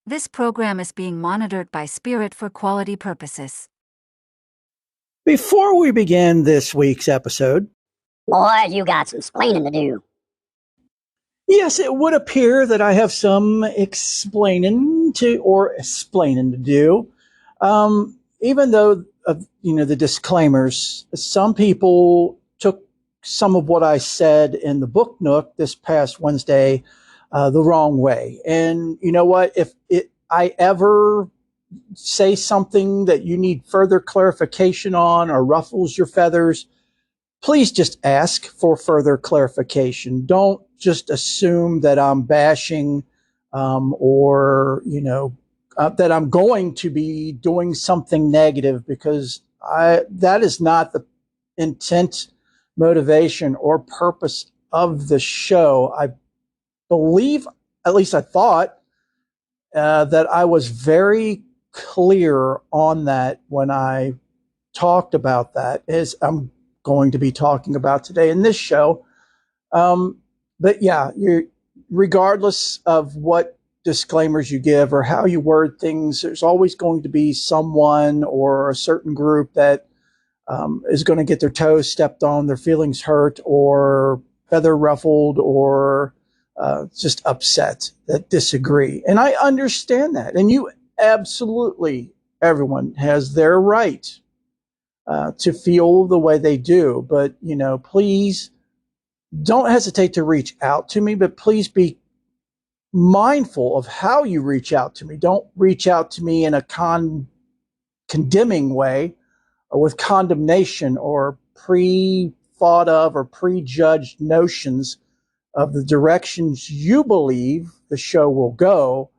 This program is being monitored by Spirit for quality purposes. Before we begin this week's episode, Boy, you got some explaining to do. yes, it would appear that I have some explaining to do. Even though the disclaimers, some people took some of what I said in the Book Nook this past Wednesday the wrong way. And you know what? If I ever say something that you need further clarification on or ruffles your feathers, please just ask for further clarification. Don't just assume that I'm bashing or that I'm going to be doing something negative, because that is not the intent, motivation, or purpose of the show. I believe, at least I thought, that I was very clear on that when I talked about that, as I'm going to be talking about today in this show. But yeah, regardless of what disclaimers you give or how you word things, there's always going to be someone or a certain group that is going to get their toes stepped on, their feelings hurt, or feather ruffled, or just upset, that disagree. And I understand that. And absolutely, everyone has their right to feel the way they do. But, please don't hesitate to reach out to me, but please be mindful of how you reach out to me. Don't reach out to me in a condemning way, or with condemnation or pre-thought of or prejudged notions of the directions you believe the show will go.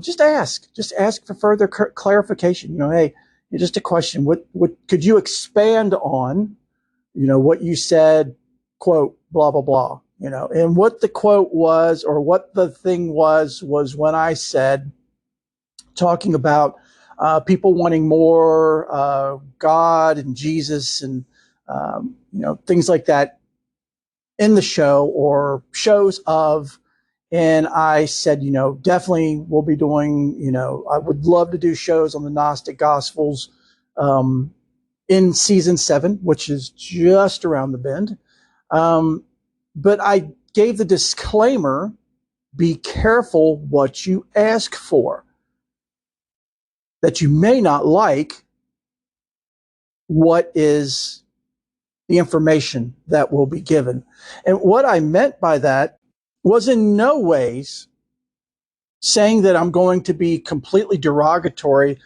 Just ask for further clarification. Hey, just a question. What could you expand on? What you said, quote, blah, blah, blah, and what the quote was, or what the thing was when I said, talking about people wanting more God and Jesus and, things like that in the show or shows of. And I said, definitely we'll be doing, I would love to do shows on the Gnostic Gospels in season 7, which is just around the bend. But I gave the disclaimer, be careful what you ask for, that you may not like what is the information that will be given. And what I meant by that was in no ways saying that I'm going to be completely derogatory,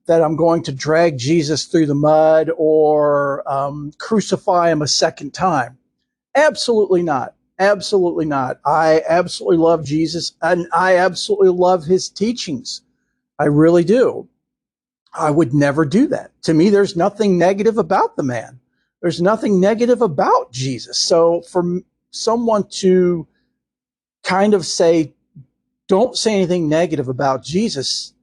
that I'm going to drag Jesus through the mud or crucify him a second time. Absolutely not. Absolutely not. I absolutely love Jesus, and I absolutely love his teachings. I really do. I would never do that. To me, there's nothing negative about the man. There's nothing negative about Jesus. So for someone to kind of say, don't say anything negative about Jesus,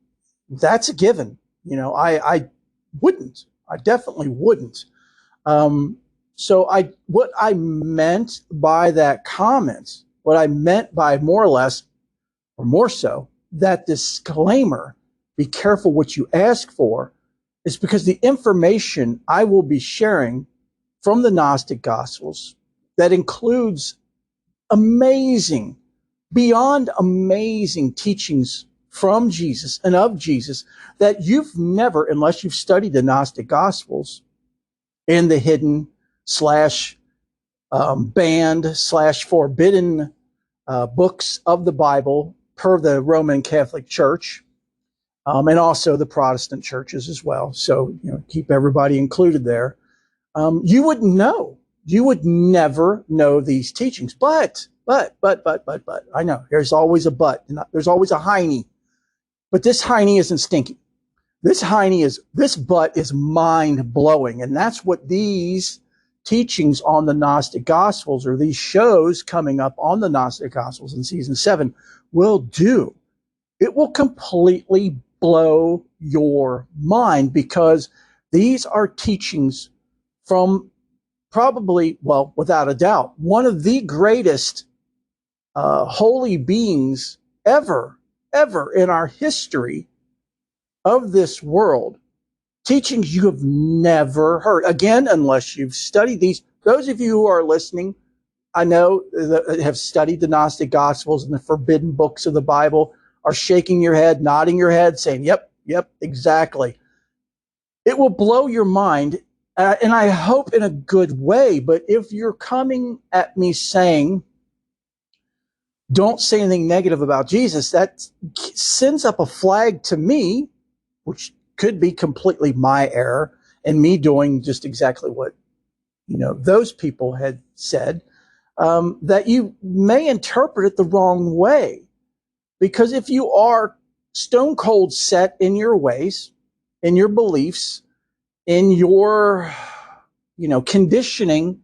that's a given. I wouldn't. I definitely wouldn't. So what I meant by that comment, what I meant by more or less, or more so, that disclaimer, be careful what you ask for, is because the information I will be sharing from the Gnostic Gospels, that includes amazing, beyond amazing teachings from Jesus and of Jesus, that you've never, unless you've studied the Gnostic Gospels and the hidden / banned / forbidden books of the Bible per the Roman Catholic Church, and also the Protestant churches as well. So, keep everybody included there. You wouldn't know. You would never know these teachings. But, I know there's always a but. There's always a hiney. But this hiney isn't stinky. This butt is mind blowing. And that's what these teachings on the Gnostic Gospels, or these shows coming up on the Gnostic Gospels in season 7, will do. It will completely blow your mind, because these are teachings from probably, well, without a doubt, one of the greatest holy beings ever ever in our history of this world teachings you have never heard. Again, unless you've studied these. Those of you who are listening, I know that have studied the Gnostic Gospels and the forbidden books of the Bible are shaking your head, nodding your head, saying, yep, exactly. It will blow your mind, and I hope in a good way. But if you're coming at me saying, don't say anything negative about Jesus, that sends up a flag to me, which could be completely my error and me doing just exactly what those people had said, that you may interpret it the wrong way. Because if you are stone cold set in your ways, in your beliefs, in your conditioning,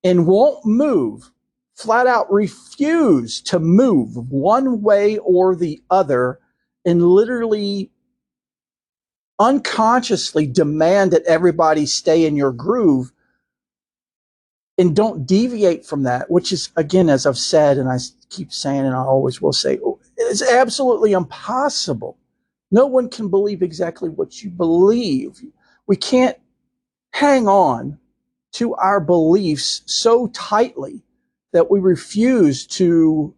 and won't move, flat out refuse to move one way or the other, and literally unconsciously demand that everybody stay in your groove and don't deviate from that, which is, again, as I've said, and I keep saying, and I always will say, it's absolutely impossible. No one can believe exactly what you believe. We can't hang on to our beliefs so tightly that we refuse to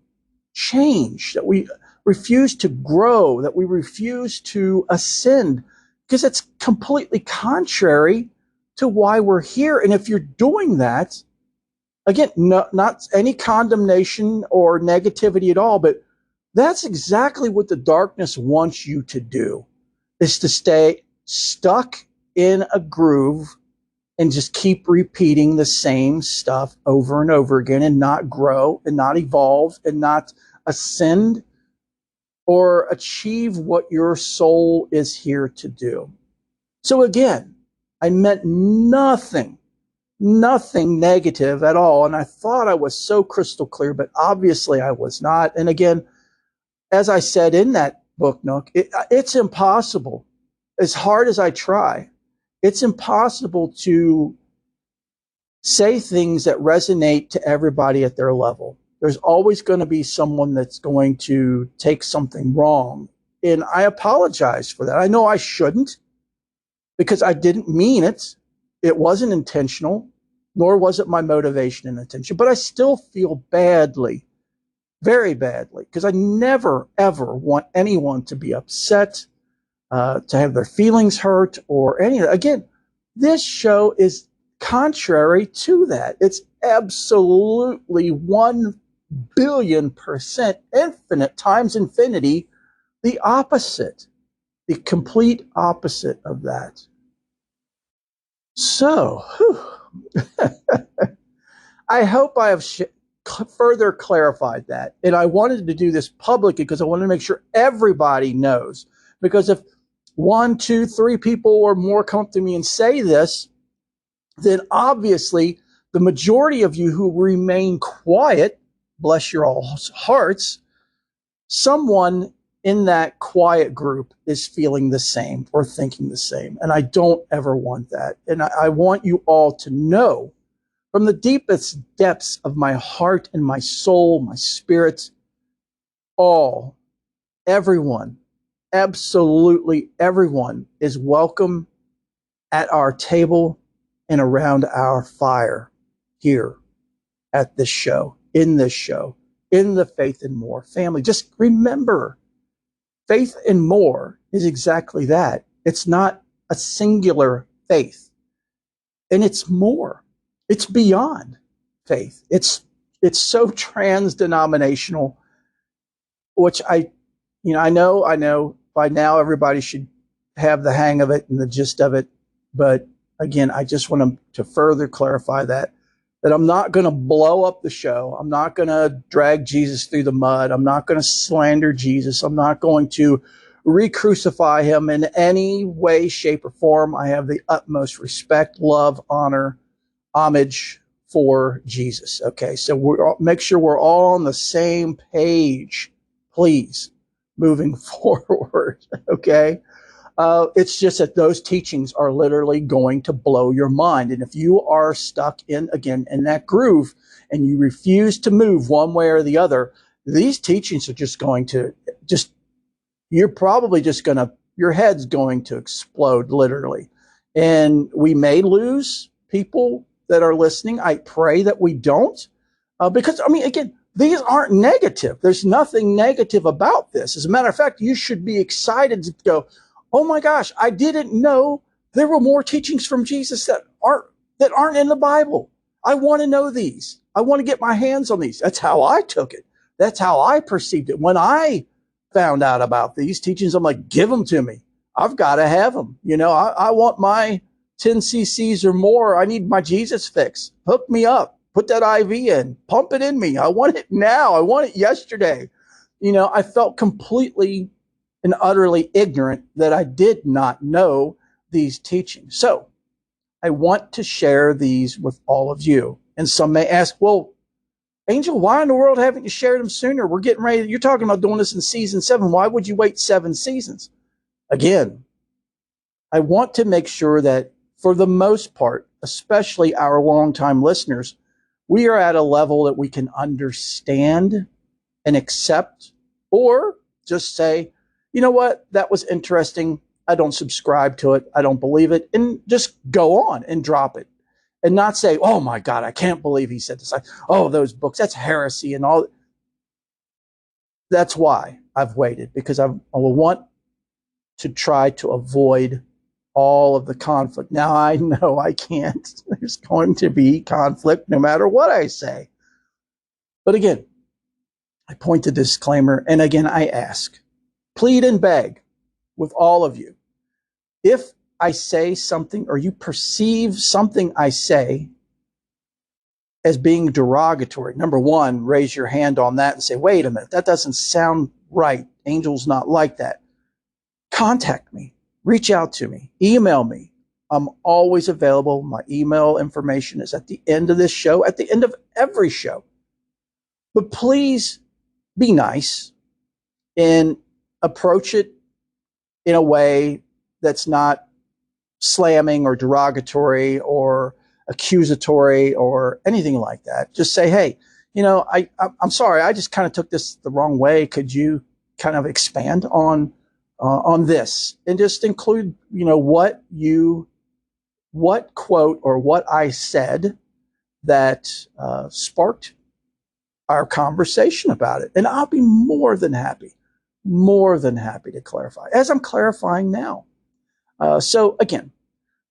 change, that we refuse to grow, that we refuse to ascend, because it's completely contrary to why we're here. And if you're doing that, again, not any condemnation or negativity at all, but that's exactly what the darkness wants you to do, is to stay stuck in a groove and just keep repeating the same stuff over and over again and not grow and not evolve and not ascend or achieve what your soul is here to do. So again, I meant nothing negative at all. And I thought I was so crystal clear, but obviously I was not. And again, as I said in that book, Nook, it's impossible. As hard as I try, it's impossible to say things that resonate to everybody at their level. There's always going to be someone that's going to take something wrong. And I apologize for that. I know I shouldn't, because I didn't mean it. It wasn't intentional, nor was it my motivation and intention. But I still feel badly, very badly, because I never, ever want anyone to be upset, to have their feelings hurt or any of that. Again, this show is contrary to that. It's absolutely 1,000,000,000% infinite times infinity, the opposite, the complete opposite of that. So, I hope I have further clarified that. And I wanted to do this publicly because I wanted to make sure everybody knows. Because if 1, 2, 3 people or more come up to me and say this, then obviously the majority of you who remain quiet, bless your all hearts, someone in that quiet group is feeling the same or thinking the same. And I don't ever want that. And I want you all to know from the deepest depths of my heart and my soul, my spirit, everyone, absolutely everyone is welcome at our table and around our fire here at this show, in the Faith and More family. Just remember, Faith and More is exactly that. It's not a singular faith, and it's more. It's beyond faith. It's so trans-denominational, which I know by now everybody should have the hang of it and the gist of it. But again, I just want to further clarify that I'm not going to blow up the show. I'm not going to drag Jesus through the mud. I'm not going to slander Jesus. I'm not going to re-crucify him in any way, shape, or form. I have the utmost respect, love, honor, homage for Jesus. Okay, so make sure we're all on the same page, please, moving forward. Okay. It's just that those teachings are literally going to blow your mind. And if you are stuck in that groove and you refuse to move one way or the other, these teachings are just going to you're probably just your head's going to explode, literally. And we may lose people that are listening. I pray that we don't, because, I mean, again, these aren't negative. There's nothing negative about this. As a matter of fact, you should be excited to go, oh my gosh, I didn't know there were more teachings from Jesus that aren't in the Bible. I want to know these. I want to get my hands on these. That's how I took it. That's how I perceived it. When I found out about these teachings, I'm like, give them to me. I've got to have them. I want my 10 cc's or more. I need my Jesus fix. Hook me up. Put that IV in. Pump it in me. I want it now. I want it yesterday. I felt completely and utterly ignorant that I did not know these teachings. So I want to share these with all of you. And some may ask, well, Angel, why in the world haven't you shared them sooner? We're getting ready. You're talking about doing this in season 7. Why would you wait 7 seasons? Again, I want to make sure that for the most part, especially our longtime listeners, we are at a level that we can understand and accept, or just say, you know what, that was interesting. I don't subscribe to it. I don't believe it. And just go on and drop it. And not say, oh my God, I can't believe he said this. Oh, those books, that's heresy and all. That's why I've waited, because I will want to try to avoid all of the conflict. Now, I know I can't. There's going to be conflict no matter what I say. But again, I point to disclaimer. And again, I ask, plead and beg with all of you. If I say something or you perceive something I say as being derogatory, number one, raise your hand on that and say, wait a minute, that doesn't sound right. Angel's not like that. Contact me. Reach out to me. Email me. I'm always available. My email information is at the end of this show, at the end of every show. But please be nice and approach it in a way that's not slamming or derogatory or accusatory or anything like that. Just say, hey, I'm sorry, I just kind of took this the wrong way. Could you kind of expand on this, and just include, what quote or what I said that sparked our conversation about it. And I'll be more than happy to clarify, as I'm clarifying now. So again,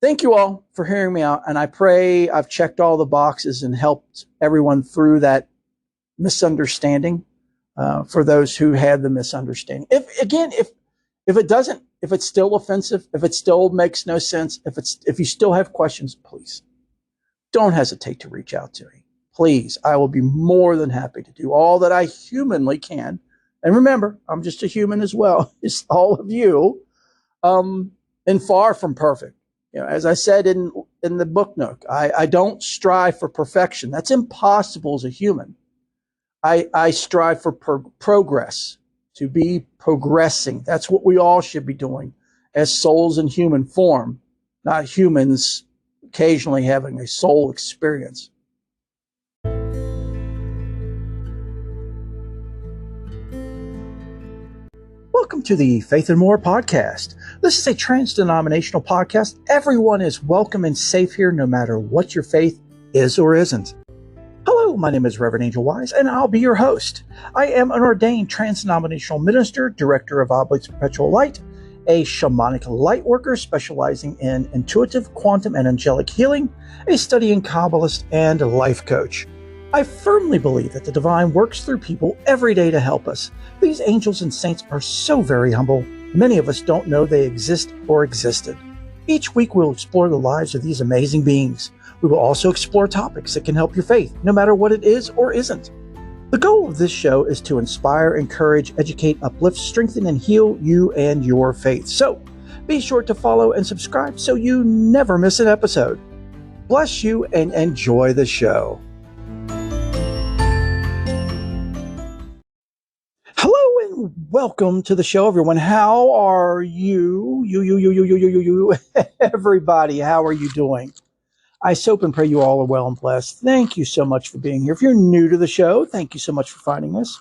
thank you all for hearing me out. And I pray I've checked all the boxes and helped everyone through that misunderstanding, for those who had the misunderstanding. If it's still offensive, if it still makes no sense, if you still have questions, please don't hesitate to reach out to me. Please, I will be more than happy to do all that I humanly can. And remember, I'm just a human as well as all of you, and far from perfect. As I said in the book nook, I don't strive for perfection. That's impossible as a human. I strive for progress, to be progressing. That's what we all should be doing as souls in human form, not humans occasionally having a soul experience. Welcome to the Faith and More podcast. This is a trans-denominational podcast. Everyone is welcome and safe here, no matter what your faith is or isn't. Hello, my name is Reverend Angel Wise, and I'll be your host. I am an ordained trans-denominational minister, director of Oblates Perpetual Light, a shamanic light worker specializing in intuitive, quantum, and angelic healing, a studying Kabbalist, and a life coach. I firmly believe that the divine works through people every day to help us. These angels and saints are so very humble, many of us don't know they exist or existed. Each week we'll explore the lives of these amazing beings. We will also explore topics that can help your faith, no matter what it is or isn't. The goal of this show is to inspire, encourage, educate, uplift, strengthen, and heal you and your faith. So be sure to follow and subscribe so you never miss an episode. Bless you and enjoy the show. Hello and welcome to the show, everyone. How are you? You, everybody, how are you doing? I hope and pray you all are well and blessed. Thank you so much for being here. If you're new to the show, thank you so much for finding us.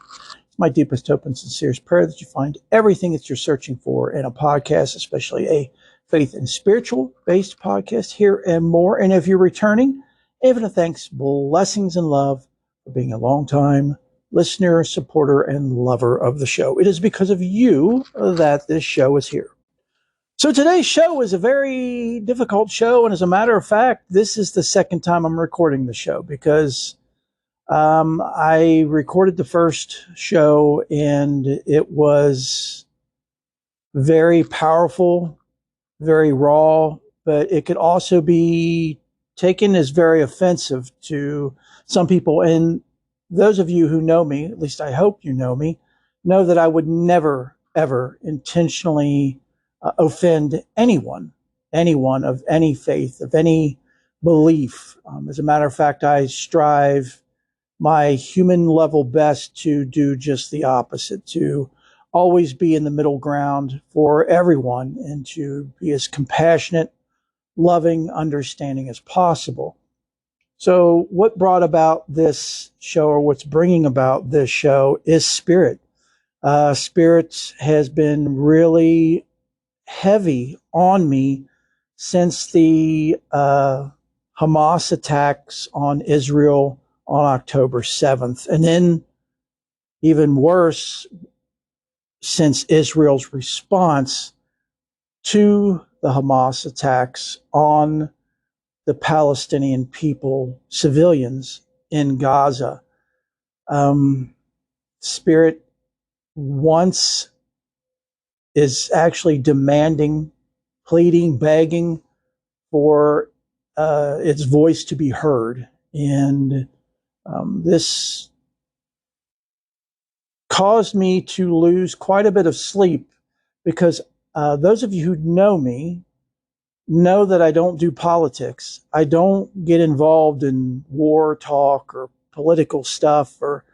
my deepest hope and sincerest prayer that you find everything that you're searching for in a podcast, especially a faith and spiritual based podcast here and more. And if you're returning, infinite thanks, blessings, and love for being a long time listener, supporter, and lover of the show. It is because of you that this show is here. So today's show is a very difficult show. And as a matter of fact, this is the second time I'm recording the show because I recorded the first show and it was very powerful, very raw, but it could also be taken as very offensive to some people. And those of you who know me, at least I hope you know that I would never, ever intentionally offend anyone of any faith, of any belief. As a matter of fact, I strive my human level best to do just the opposite, to always be in the middle ground for everyone and to be as compassionate, loving, understanding as possible. So what brought about this show, or what's bringing about this show, is Spirit. Spirit has been really heavy on me since the Hamas attacks on Israel on October 7th. And then even worse, since Israel's response to the Hamas attacks on the Palestinian people, civilians in Gaza. Spirit once is actually demanding, pleading, begging for its voice to be heard. And this caused me to lose quite a bit of sleep because those of you who know me know that I don't do politics. I don't get involved in war talk or political stuff or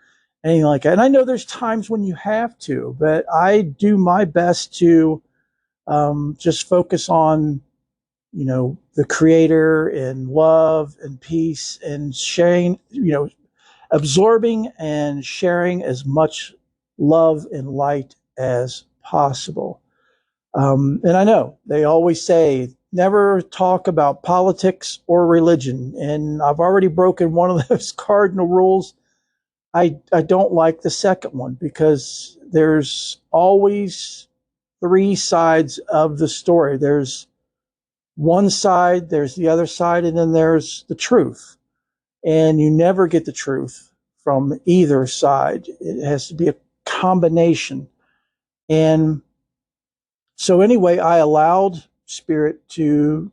anything like that. And I know there's times when you have to, but I do my best to just focus on, the Creator and love and peace and sharing, absorbing and sharing as much love and light as possible. And I know they always say, never talk about politics or religion. And I've already broken one of those cardinal rules. I don't like the second one because there's always three sides of the story. There's one side, there's the other side, and then there's the truth. And you never get the truth from either side. It has to be a combination. And so anyway, I allowed Spirit to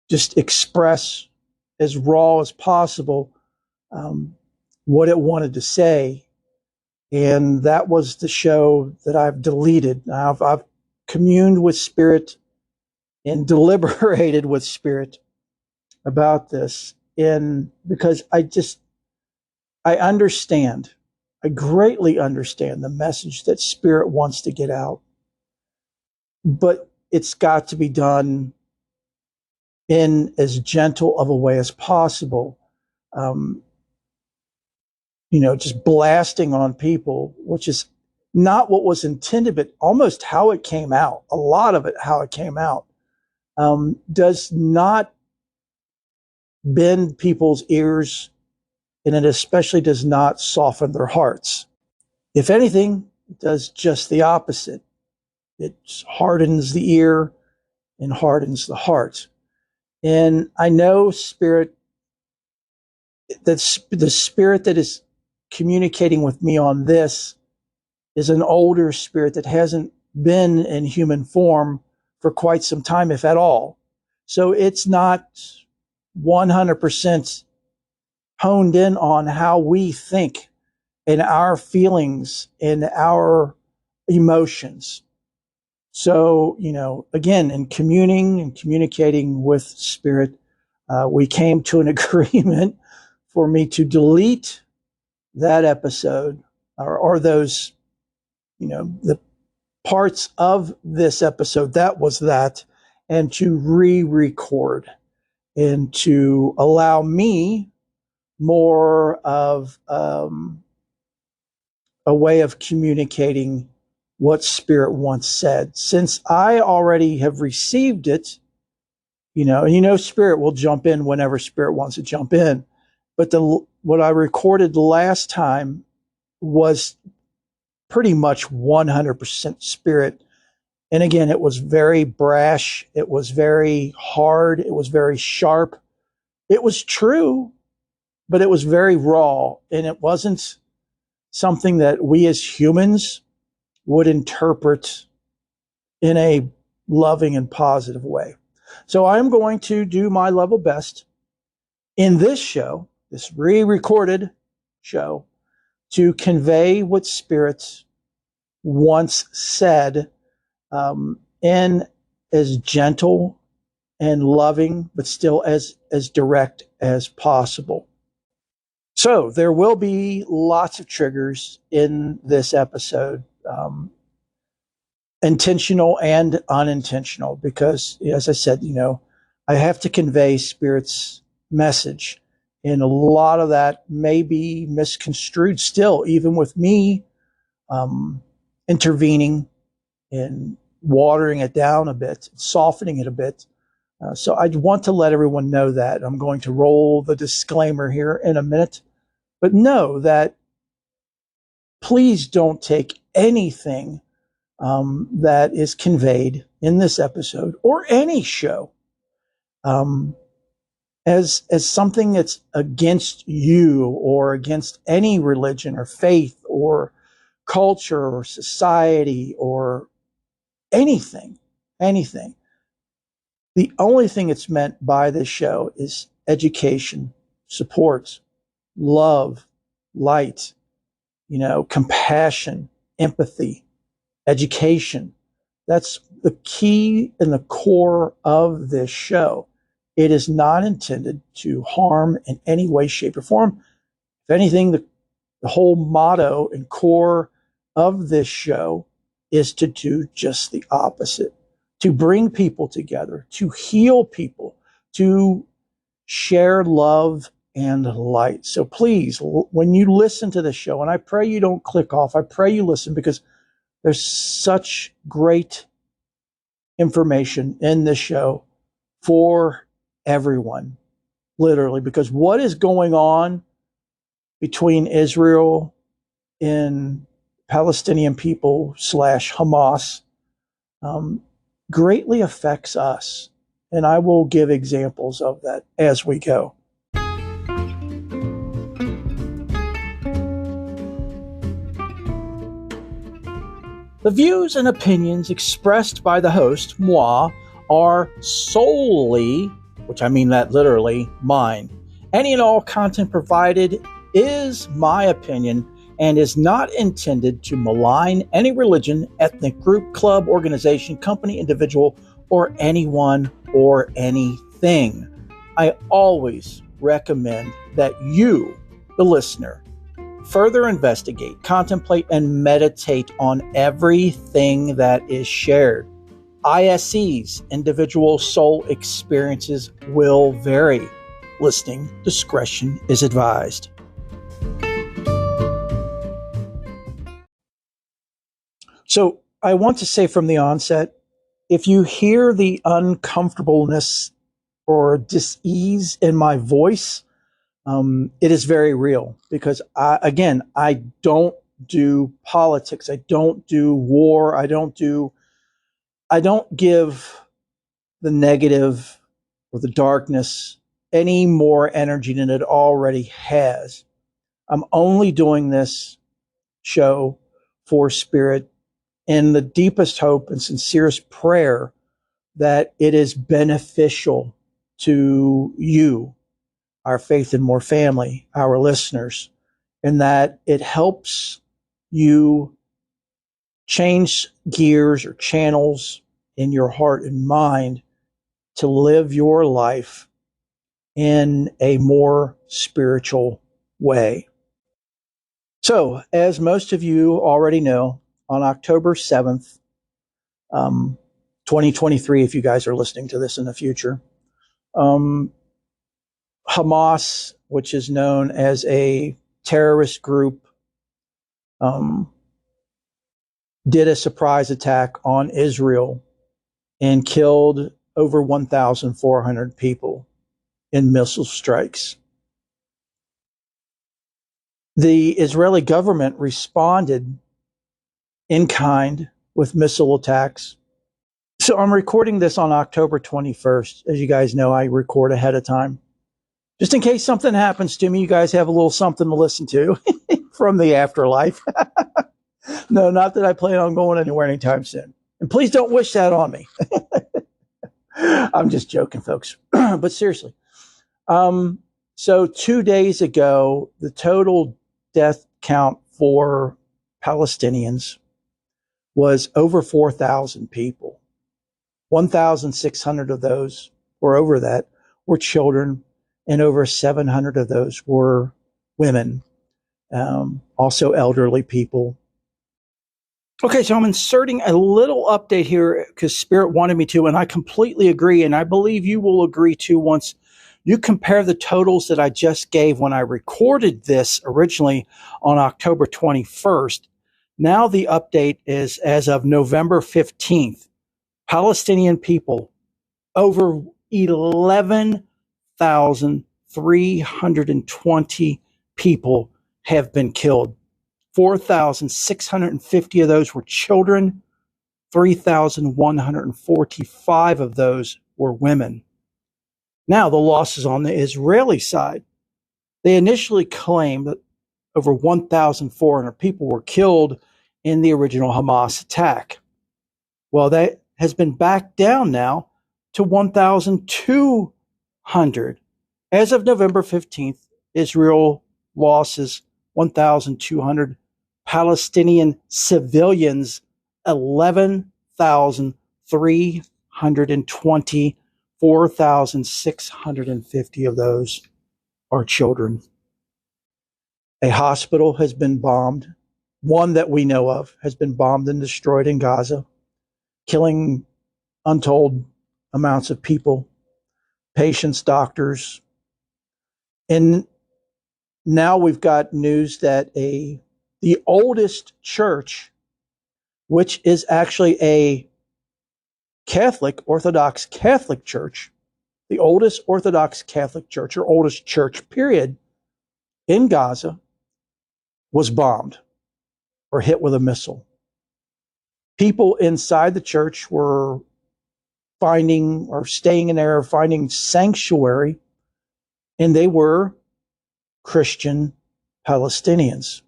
just express as raw as possible what it wanted to say. And that was the show that I've deleted. I've communed with Spirit and deliberated with Spirit about this. And because I understand, I greatly understand the message that Spirit wants to get out. But it's got to be done in as gentle of a way as possible. Just blasting on people, which is not what was intended, but almost how it came out. A lot of it, how it came out, does not bend people's ears, and it especially does not soften their hearts. If anything, it does just the opposite. It hardens the ear and hardens the heart. And I know Spirit, that's the Spirit that is communicating with me on this is an older spirit that hasn't been in human form for quite some time, if at all. So it's not 100% honed in on how we think and our feelings and our emotions. So, again, in communing and communicating with Spirit, we came to an agreement for me to delete that episode or those, the parts of this episode that was that, and to re-record and to allow me more of a a way of communicating what Spirit once said. Since I already have received it, and Spirit will jump in whenever Spirit wants to jump in. But what I recorded last time was pretty much 100% Spirit. And again, it was very brash. It was very hard. It was very sharp. It was true, but it was very raw. And it wasn't something that we as humans would interpret in a loving and positive way. So I'm going to do my level best in this show, this re-recorded show, to convey what Spirit once said in as gentle and loving, but still as direct as possible. So there will be lots of triggers in this episode, intentional and unintentional, because as I said, I have to convey Spirit's message. And a lot of that may be misconstrued still, even with me intervening and watering it down a bit, softening it a bit. So I want to let everyone know that. I'm going to roll the disclaimer here in a minute. But know that please don't take anything that is conveyed in this episode or any show as something that's against you or against any religion or faith or culture or society or anything. The only thing it's meant by this show is education, support, love, light, compassion, empathy, education. That's the key and the core of this show. It is not intended to harm in any way, shape, or form. If anything, the whole motto and core of this show is to do just the opposite, to bring people together, to heal people, to share love and light. So please, when you listen to the show, and I pray you don't click off, I pray you listen, because there's such great information in this show for everyone, literally, because what is going on between Israel and Palestinian people / Hamas greatly affects us. And I will give examples of that as we go. The views and opinions expressed by the host, moi, are solely, which I mean that literally, mine. Any and all content provided is my opinion and is not intended to malign any religion, ethnic group, club, organization, company, individual, or anyone or anything. I always recommend that you, the listener, further investigate, contemplate, and meditate on everything that is shared. ISE's individual soul experiences will vary. Listening discretion is advised. So I want to say from the onset, if you hear the uncomfortableness or dis-ease in my voice, it is very real, because I don't do politics. I don't do war. I don't give the negative or the darkness any more energy than it already has. I'm only doing this show for Spirit in the deepest hope and sincerest prayer that it is beneficial to you, our Faith and More family, our listeners, and that it helps you change gears or channels in your heart and mind to live your life in a more spiritual way. So, as most of you already know, on October 7th, 2023, if you guys are listening to this in the future, Hamas, which is known as a terrorist group um, did a surprise attack on Israel and killed over 1,400 people in missile strikes. The Israeli government responded in kind with missile attacks. So I'm recording this on October 21st. As you guys know, I record ahead of time. Just in case something happens to me, you guys have a little something to listen to from the afterlife. No, not that I plan on going anywhere anytime soon. And please don't wish that on me. I'm just joking, folks. But seriously. So 2 days ago, the total death count for Palestinians was over 4,000 people. 1,600 of those, or over that, were children, and over 700 of those were women, also elderly people. Okay, so I'm inserting a little update here because Spirit wanted me to, and I completely agree, and I believe you will agree too once you compare the totals that I just gave when I recorded this originally on October 21st. Now the update is as of November 15th. Palestinian people, over 11,320 people have been killed. 4,650 of those were children. 3,145 of those were women. Now the losses on the Israeli side. They initially claimed that over 1,400 people were killed in the original Hamas attack. Well, that has been backed down now to 1,200. As of November 15th, Israel losses 1,200. Palestinian civilians, 11,320. 4,650 of those are children. A hospital has been bombed. One that we know of has been bombed and destroyed in Gaza, killing untold amounts of people, patients, doctors. And now we've got news that the oldest church, which is actually a Catholic, Orthodox Catholic church, the oldest Orthodox Catholic church, or oldest church, period, in Gaza, was bombed or hit with a missile. People inside the church were finding or staying in there, finding sanctuary, and they were Christian Palestinians,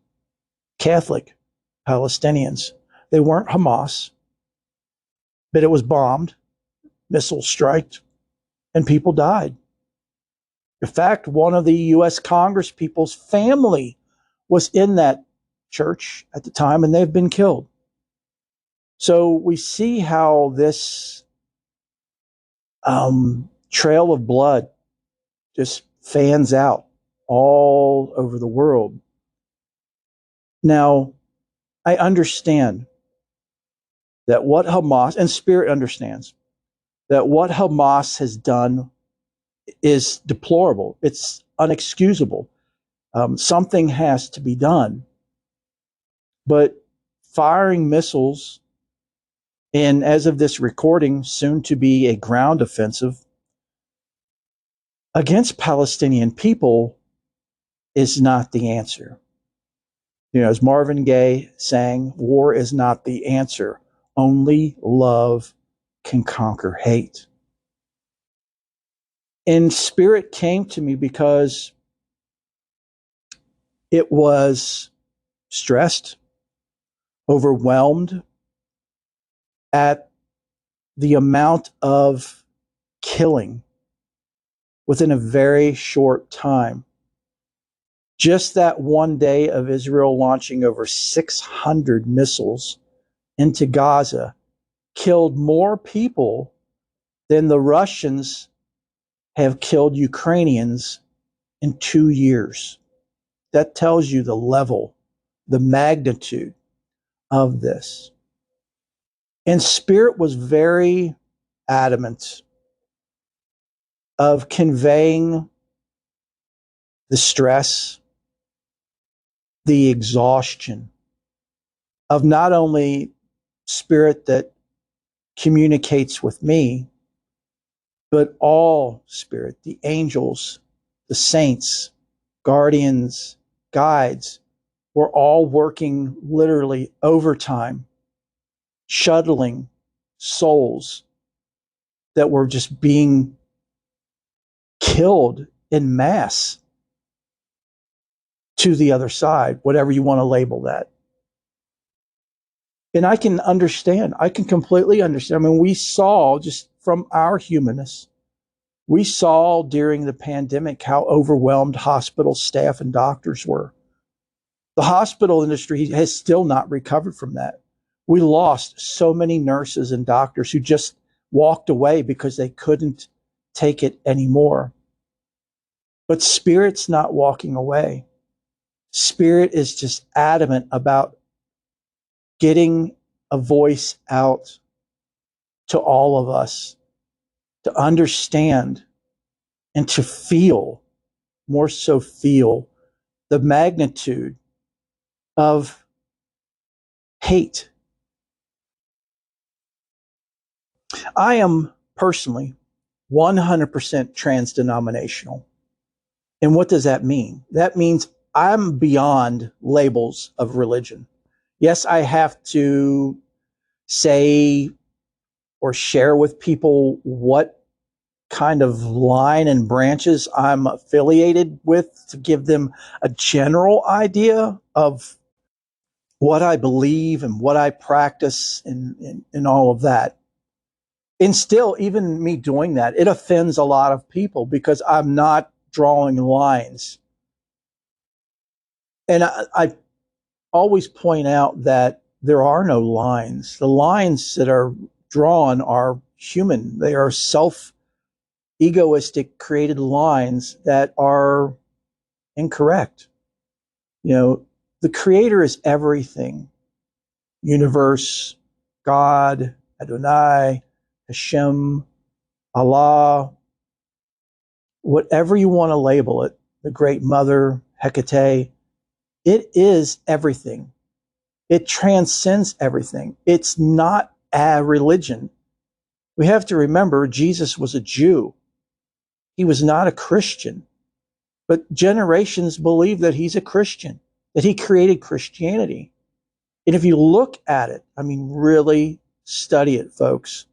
Catholic Palestinians. They weren't Hamas, but it was bombed, missile striked, and people died. In fact, one of the U.S. Congress people's family was in that church at the time, and they've been killed. So we see how this trail of blood just fans out all over the world. Now, I understand that what Hamas, and Spirit understands, that what Hamas has done is deplorable. It's unexcusable. Something has to be done. But firing missiles, and as of this recording, soon to be a ground offensive against Palestinian people is not the answer. You know, as Marvin Gaye sang, war is not the answer. Only love can conquer hate. And Spirit came to me because it was stressed, overwhelmed at the amount of killing within a very short time. Just that one day of Israel launching over 600 missiles into Gaza killed more people than the Russians have killed Ukrainians in 2 years. That tells you the level, the magnitude of this. And Spirit was very adamant of conveying the stress, the exhaustion of not only spirit that communicates with me, but all spirit, the angels, the saints, guardians, guides, were all working literally overtime, shuttling souls that were just being killed in mass to the other side, whatever you want to label that. And I can understand, I can completely understand. I mean, we saw just from our humanness, we saw during the pandemic how overwhelmed hospital staff and doctors were. The hospital industry has still not recovered from that. We lost so many nurses and doctors who just walked away because they couldn't take it anymore. But Spirit's not walking away. Spirit is just adamant about getting a voice out to all of us to understand and to feel, more so feel, the magnitude of hate. I am personally 100% trans-denominational. And what does that mean? That means I'm beyond labels of religion. Yes, I have to say or share with people what kind of line and branches I'm affiliated with to give them a general idea of what I believe and what I practice and all of that. And still, even me doing that, it offends a lot of people because I'm not drawing lines. And I always point out that there are no lines. The lines that are drawn are human. They are egoistic created lines that are incorrect. You know, the creator is everything. Universe, God, Adonai, Hashem, Allah, whatever you want to label it, the Great Mother, Hecate, it is everything. It transcends everything. It's not a religion. We have to remember Jesus was a Jew. He was not a Christian. But generations believe that he's a Christian, that he created Christianity. And if you look at it, I mean, really study it, folks.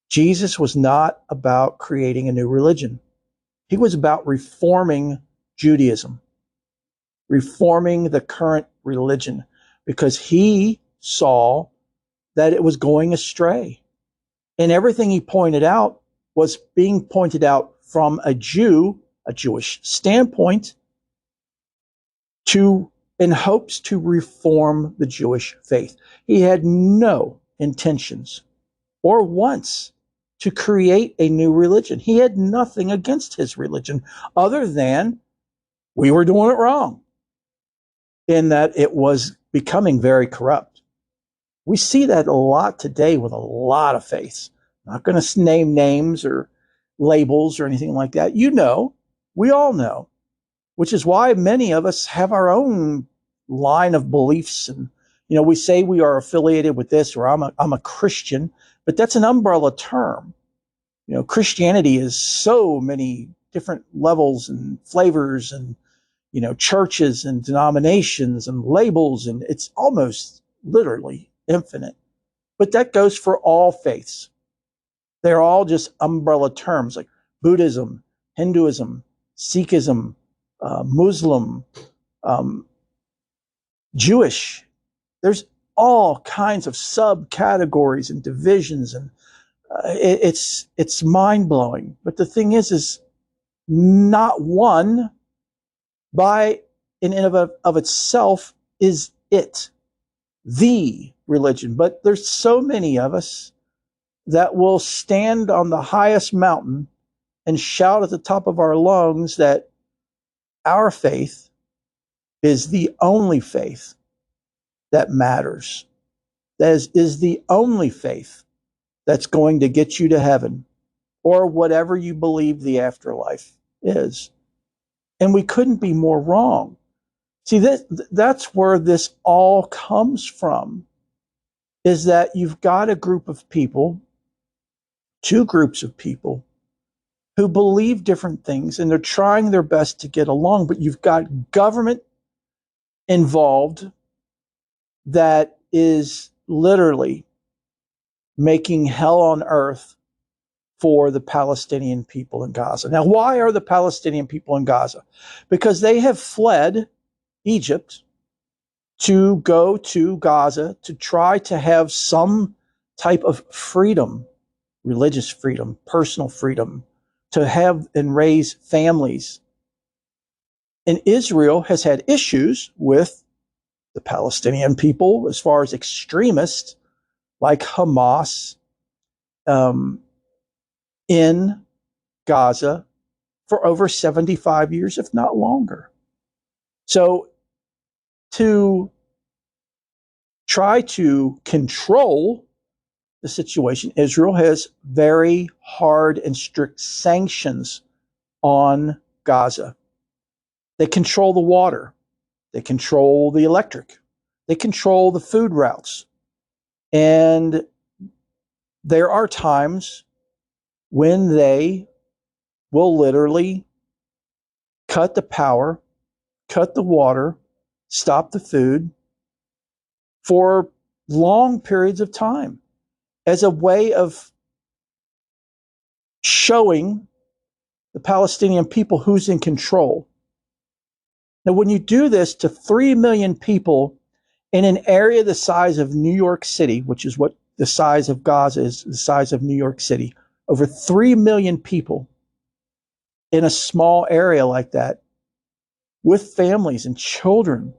Jesus was not about creating a new religion. He was about reforming Judaism, reforming the current religion, because he saw that it was going astray. And everything he pointed out was being pointed out from a Jewish standpoint, in hopes to reform the Jewish faith. He had no intentions or wants to create a new religion. He had nothing against his religion other than we were doing it wrong, in that it was becoming very corrupt. We see that a lot today with a lot of faiths. I'm not going to name names or labels or anything like that. You know, we all know, which is why many of us have our own line of beliefs. And, you know, we say we are affiliated with this, or I'm a Christian, but that's an umbrella term. You know, Christianity is so many different levels and flavors and, you know, churches and denominations and labels, and it's almost literally infinite. But that goes for all faiths. They're all just umbrella terms like Buddhism, Hinduism, Sikhism, Muslim, Jewish. There's all kinds of subcategories and divisions, and it's mind blowing. But the thing is not one by in and of itself is it the religion. But there's so many of us that will stand on the highest mountain and shout at the top of our lungs that our faith is the only faith that matters. That is the only faith that's going to get you to heaven or whatever you believe the afterlife is. And we couldn't be more wrong. See, that's where this all comes from, is that you've got a group of people, two groups of people, who believe different things and they're trying their best to get along, but you've got government involved that is literally making hell on earth for the Palestinian people in Gaza. Now, why are the Palestinian people in Gaza? Because they have fled Egypt to go to Gaza to try to have some type of freedom, religious freedom, personal freedom, to have and raise families. And Israel has had issues with the Palestinian people as far as extremists like Hamas in Gaza for over 75 years, if not longer. So to try to control the situation, Israel has very hard and strict sanctions on Gaza. They control the water. They control the electric. They control the food routes. And there are times when they will literally cut the power, cut the water, stop the food for long periods of time as a way of showing the Palestinian people who's in control. Now, when you do this to 3 million people in an area the size of New York City, which is what the size of Gaza is, the size of New York City, over 3 million people in a small area like that, with families and children,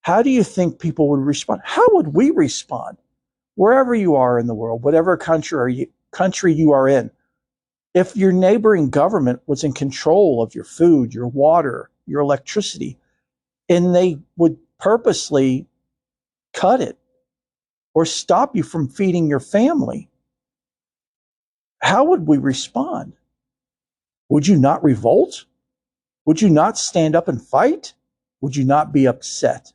how do you think people would respond? How would we respond? Wherever you are in the world, whatever country you are in, if your neighboring government was in control of your food, your water, your electricity, and they would purposely cut it or stop you from feeding your family, how would we respond? Would you not revolt? Would you not stand up and fight? Would you not be upset?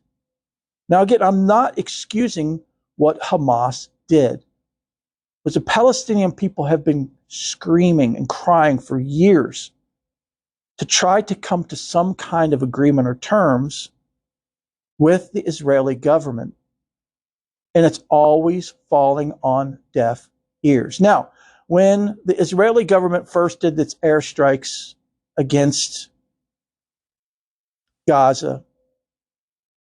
Now, again, I'm not excusing what Hamas did, but the Palestinian people have been screaming and crying for years to try to come to some kind of agreement or terms with the Israeli government. And it's always falling on deaf ears. Now, when the Israeli government first did its airstrikes against Gaza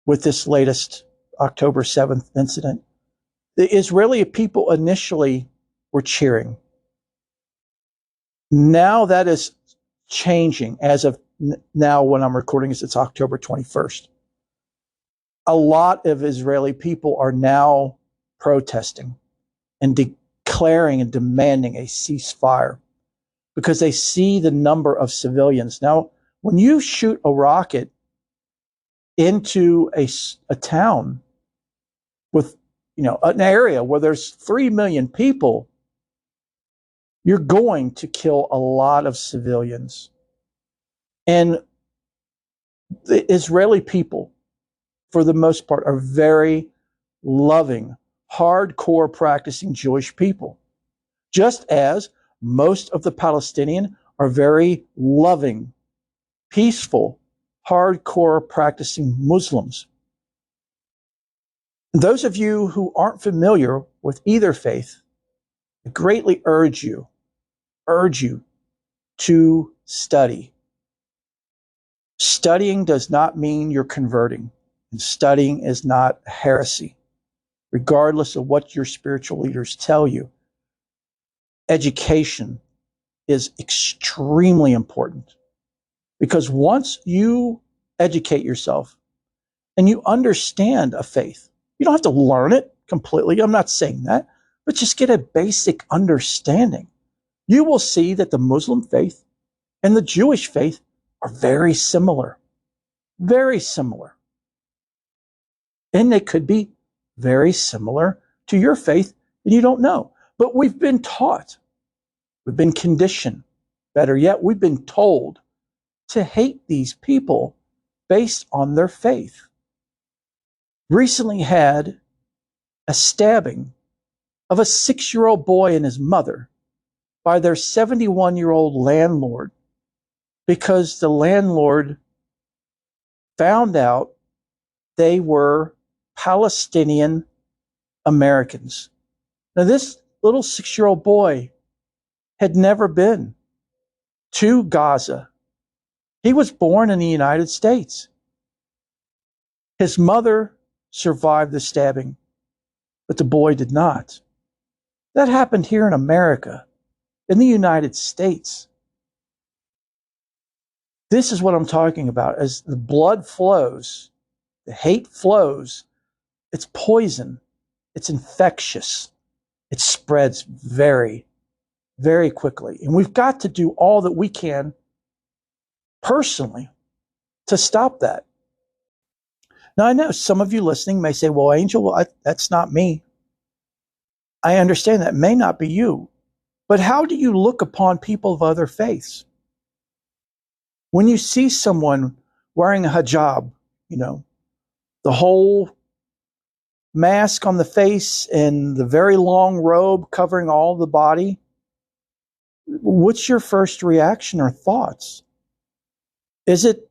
with this latest October 7th incident, the Israeli people initially were cheering. Now that is changing as of now when I'm recording this, it's October 21st. A lot of Israeli people are now protesting and declaring and demanding a ceasefire because they see the number of civilians. Now, when you shoot a rocket into a town with, an area where there's 3 million people, you're going to kill a lot of civilians. And the Israeli people, for the most part, are very loving, hardcore practicing Jewish people, just as most of the Palestinian are very loving, peaceful, hardcore practicing Muslims. Those of you who aren't familiar with either faith, I greatly urge you to study. Studying does not mean you're converting, and studying is not heresy, regardless of what your spiritual leaders tell you. Education is extremely important because once you educate yourself and you understand a faith, you don't have to learn it completely. I'm not saying that, but just get a basic understanding. You will see that the Muslim faith and the Jewish faith are very similar, very similar. And they could be very similar to your faith and you don't know. But we've been taught, we've been conditioned, better yet, we've been told to hate these people based on their faith. Recently had a stabbing of a 6-year-old boy and his mother by their 71-year-old landlord because the landlord found out they were Palestinian Americans. Now, this little 6-year-old boy had never been to Gaza. He was born in the United States. His mother survived the stabbing, but the boy did not. That happened here in America, in the United States. This is what I'm talking about. As the blood flows, the hate flows, it's poison, it's infectious, it spreads very, very quickly. And we've got to do all that we can personally to stop that. Now, I know some of you listening may say, well, Angel, that's not me. I understand that may not be you. But how do you look upon people of other faiths? When you see someone wearing a hijab, the whole mask on the face and the very long robe covering all the body, what's your first reaction or thoughts? Is it,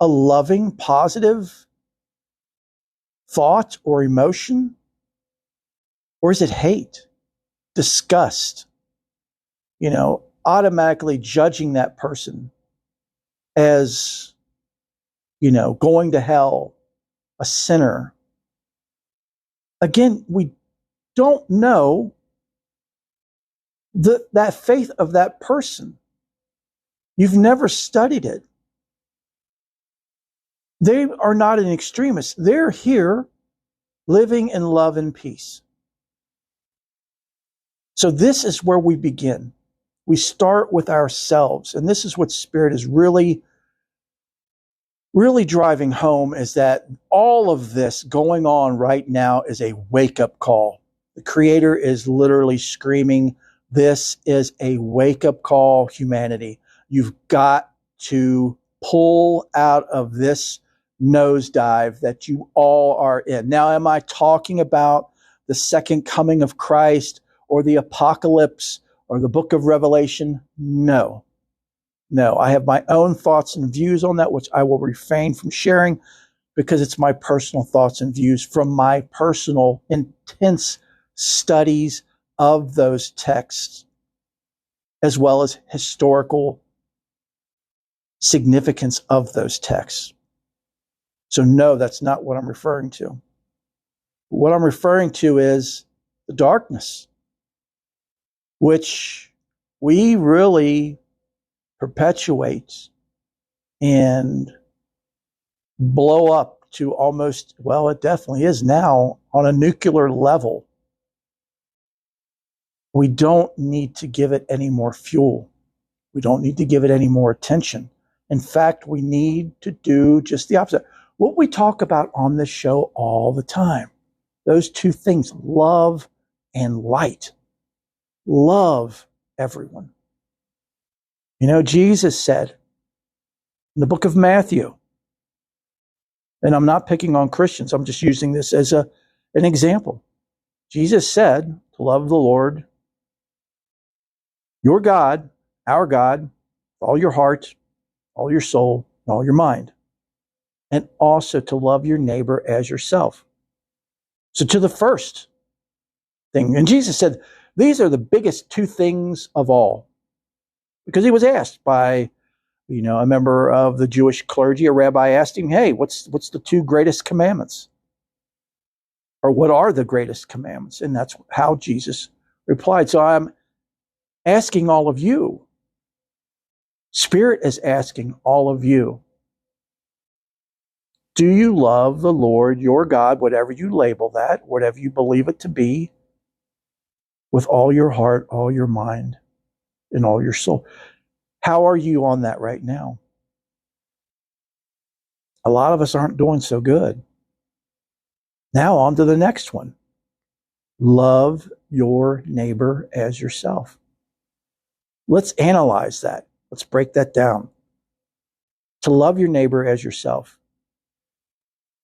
a loving, positive thought or emotion? Or is it hate, disgust, automatically judging that person as, going to hell, a sinner? Again, we don't know that faith of that person. You've never studied it. They are not an extremist. They're here living in love and peace. So this is where we begin. We start with ourselves. And this is what Spirit is really, really driving home, is that all of this going on right now is a wake-up call. The Creator is literally screaming, this is a wake-up call, humanity. You've got to pull out of this nosedive that you all are in. Now, am I talking about the second coming of Christ or the apocalypse or the book of Revelation? No. I have my own thoughts and views on that, which I will refrain from sharing because it's my personal thoughts and views from my personal intense studies of those texts, as well as historical significance of those texts. So no, that's not what I'm referring to. What I'm referring to is the darkness, which we really perpetuate and blow up to almost, well, it definitely is now on a nuclear level. We don't need to give it any more fuel. We don't need to give it any more attention. In fact, we need to do just the opposite. What we talk about on this show all the time, those two things, love and light. Love everyone. Jesus said in the book of Matthew, and I'm not picking on Christians, I'm just using this as an example. Jesus said to love the Lord, your God, our God, with all your heart, all your soul, and all your mind, and also to love your neighbor as yourself. So to the first thing, and Jesus said, these are the biggest two things of all, because he was asked by, a member of the Jewish clergy, a rabbi asked him, hey, what's the two greatest commandments? Or what are the greatest commandments? And that's how Jesus replied. So I'm asking all of you, Spirit is asking all of you, do you love the Lord your God, whatever you label that, whatever you believe it to be, with all your heart, all your mind, and all your soul? How are you on that right now? A lot of us aren't doing so good. Now on to the next one. Love your neighbor as yourself. Let's analyze that. Let's break that down. To love your neighbor as yourself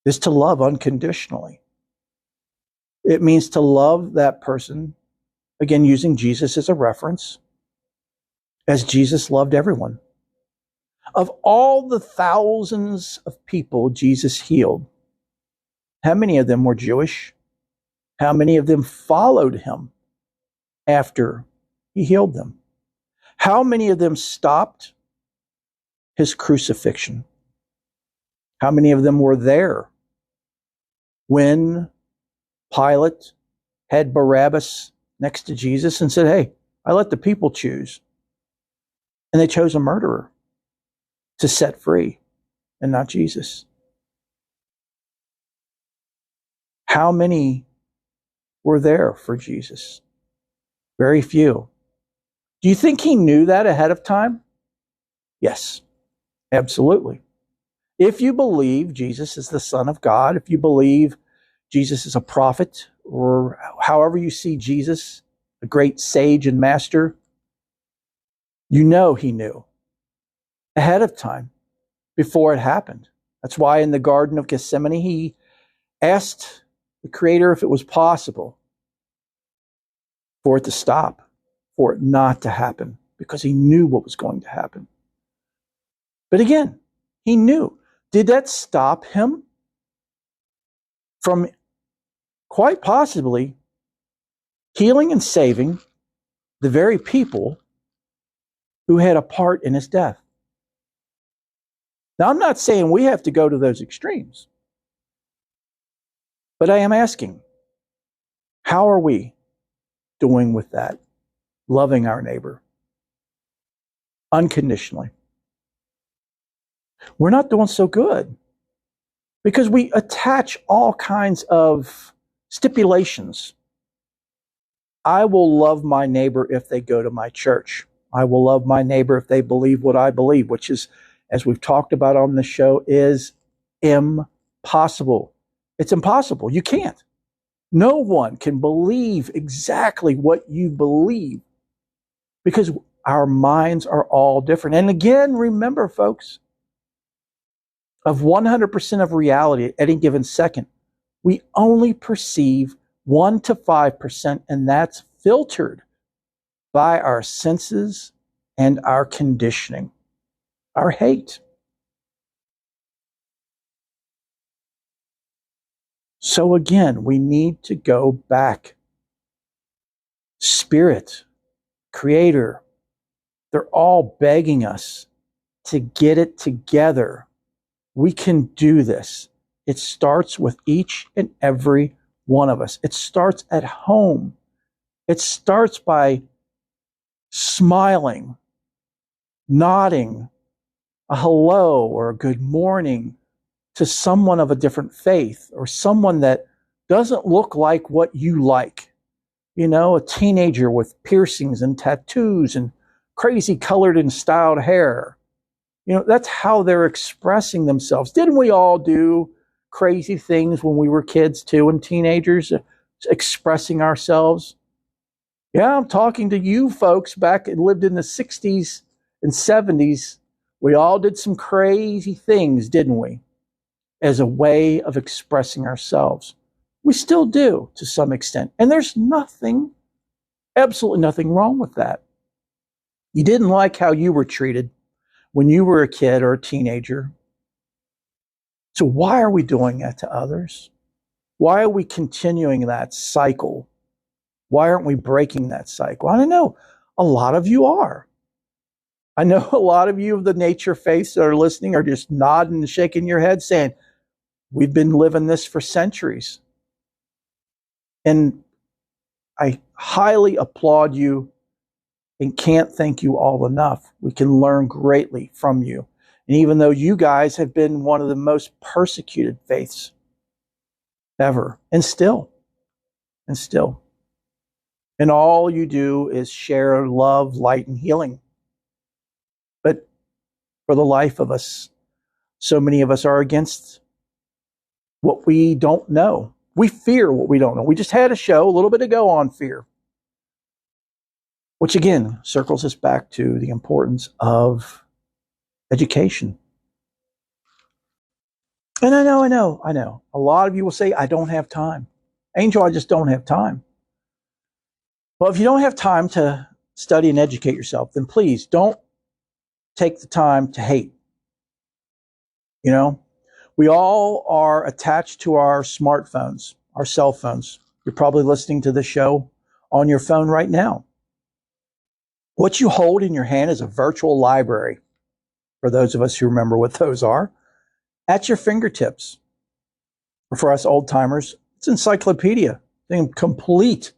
is to love unconditionally. It means to love that person, again, using Jesus as a reference, as Jesus loved everyone. Of all the thousands of people Jesus healed, how many of them were Jewish? How many of them followed him after he healed them? How many of them stopped his crucifixion? How many of them were there when Pilate had Barabbas next to Jesus and said, hey, I let the people choose. And they chose a murderer to set free and not Jesus. How many were there for Jesus? Very few. Do you think he knew that ahead of time? Yes, absolutely. If you believe Jesus is the Son of God, if you believe Jesus is a prophet, or however you see Jesus, a great sage and master, you know he knew ahead of time before it happened. That's why in the Garden of Gethsemane, he asked the Creator if it was possible for it to stop, for it not to happen, because he knew what was going to happen. But again, he knew. Did that stop him from quite possibly healing and saving the very people who had a part in his death? Now, I'm not saying we have to go to those extremes, but I am asking, how are we doing with that? Loving our neighbor unconditionally. We're not doing so good because we attach all kinds of stipulations. I will love my neighbor if they go to my church. I will love my neighbor if they believe what I believe, which is, as we've talked about on the show, is impossible. It's impossible. You can't. No one can believe exactly what you believe because our minds are all different. And again, remember, folks, of 100% of reality at any given second, we only perceive 1 to 5%, and that's filtered by our senses and our conditioning, our hate. So again, we need to go back. Spirit, Creator, they're all begging us to get it together. We can do this. It starts with each and every one of us. It starts at home. It starts by smiling, nodding a hello or a good morning to someone of a different faith or someone that doesn't look like what you like. You know, a teenager with piercings and tattoos and crazy colored and styled hair. You know, that's how they're expressing themselves. Didn't we all do crazy things when we were kids too and teenagers, expressing ourselves? Yeah, I'm talking to you folks back that lived in the 60s and 70s. We all did some crazy things, didn't we? As a way of expressing ourselves. We still do to some extent. And there's nothing, absolutely nothing wrong with that. You didn't like how you were treated when you were a kid or a teenager. So why are we doing that to others? Why are we continuing that cycle? Why aren't we breaking that cycle? I don't know. A lot of you are. I know a lot of you of the nature faiths that are listening are just nodding and shaking your head saying, we've been living this for centuries. And I highly applaud you and can't thank you all enough. We can learn greatly from you. And even though you guys have been one of the most persecuted faiths ever, and still, and all you do is share love, light, and healing. But for the life of us, so many of us are against what we don't know. We fear what we don't know. We just had a show a little bit ago on fear, which again circles us back to the importance of education, And I know. A lot of you will say, I don't have time. Angel, I just don't have time. Well, if you don't have time to study and educate yourself, then please don't take the time to hate. You know, we all are attached to our smartphones, our cell phones. You're probably listening to this show on your phone right now. What you hold in your hand is a virtual library, for those of us who remember what those are, at your fingertips. For us old timers, it's encyclopedia, a complete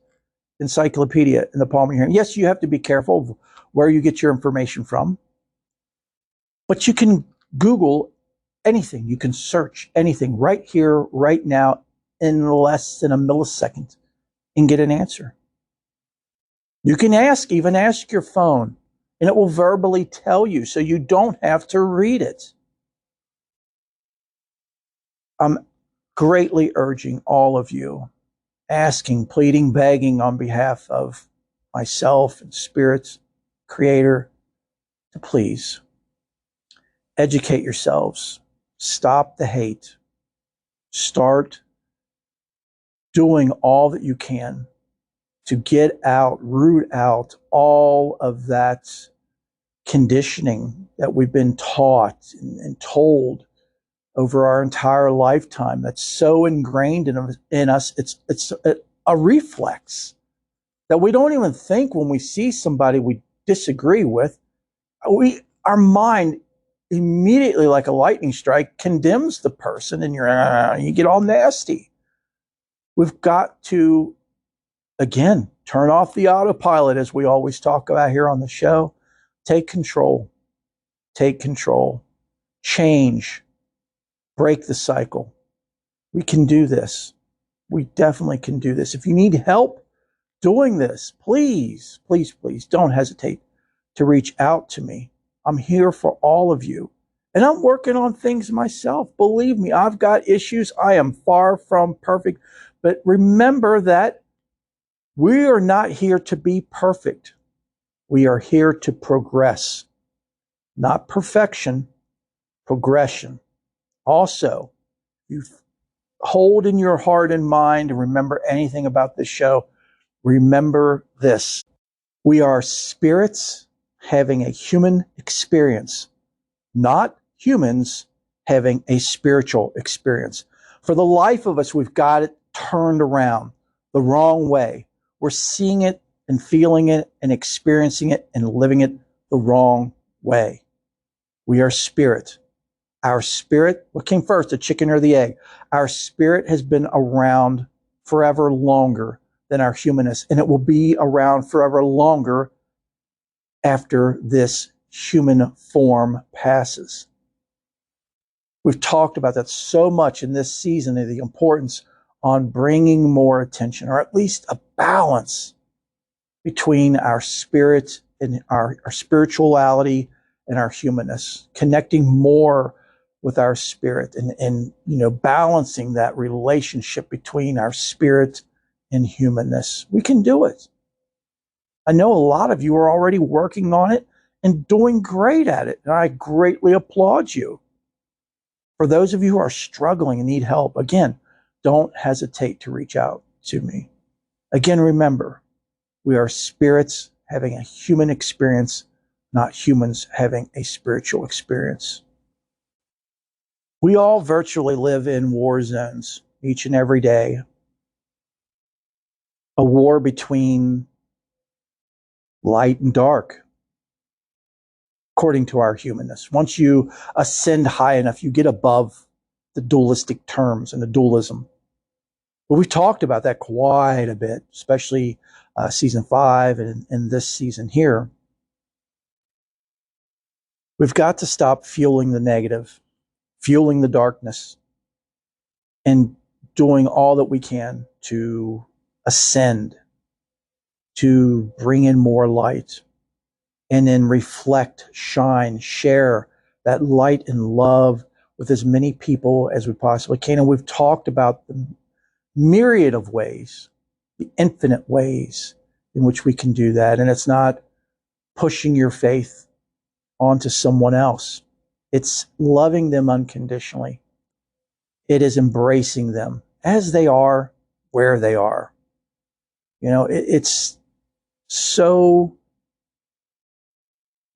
encyclopedia in the palm of your hand. Yes, you have to be careful of where you get your information from, but you can Google anything. You can search anything right here, right now, in less than a millisecond and get an answer. You can even ask your phone, and it will verbally tell you, so you don't have to read it. I'm greatly urging all of you, asking, pleading, begging on behalf of myself and Spirit's Creator, to please educate yourselves. Stop the hate. Start doing all that you can to get out, root out all of that conditioning that we've been taught and told over our entire lifetime that's so ingrained in us. It's a reflex that we don't even think when we see somebody we disagree with. Our mind immediately, like a lightning strike, condemns the person, and you get all nasty. We've got to, again, turn off the autopilot, as we always talk about here on the show. Take control. Take control. Change. Break the cycle. We can do this. We definitely can do this. If you need help doing this, please, please, please don't hesitate to reach out to me. I'm here for all of you. And I'm working on things myself. Believe me, I've got issues. I am far from perfect. But remember that we are not here to be perfect. We are here to progress. Not perfection, progression. Also, you hold in your heart and mind and remember anything about this show, remember this. We are spirits having a human experience, not humans having a spiritual experience. For the life of us, we've got it turned around the wrong way. We're seeing it and feeling it and experiencing it and living it the wrong way. We are spirit. Our spirit, what came first, the chicken or the egg? Our spirit has been around forever longer than our humanness, and it will be around forever longer after this human form passes. We've talked about that so much in this season, of the importance on bringing more attention, or at least a balance between our spirit and our spirituality and our humanness, connecting more with our spirit and balancing that relationship between our spirit and humanness. We can do it. I know a lot of you are already working on it and doing great at it, and I greatly applaud you. For those of you who are struggling and need help, again, don't hesitate to reach out to me. Again, remember, we are spirits having a human experience, not humans having a spiritual experience. We all virtually live in war zones each and every day. A war between light and dark, according to our humanness. Once you ascend high enough, you get above the dualistic terms and the dualism. But we've talked about that quite a bit, especially season 5 and this season here. We've got to stop fueling the negative, fueling the darkness, and doing all that we can to ascend, to bring in more light, and then reflect, shine, share that light and love with as many people as we possibly can. And we've talked about the myriad of ways, the infinite ways in which we can do that. And it's not pushing your faith onto someone else. It's loving them unconditionally it is embracing them as they are, where they are. It's so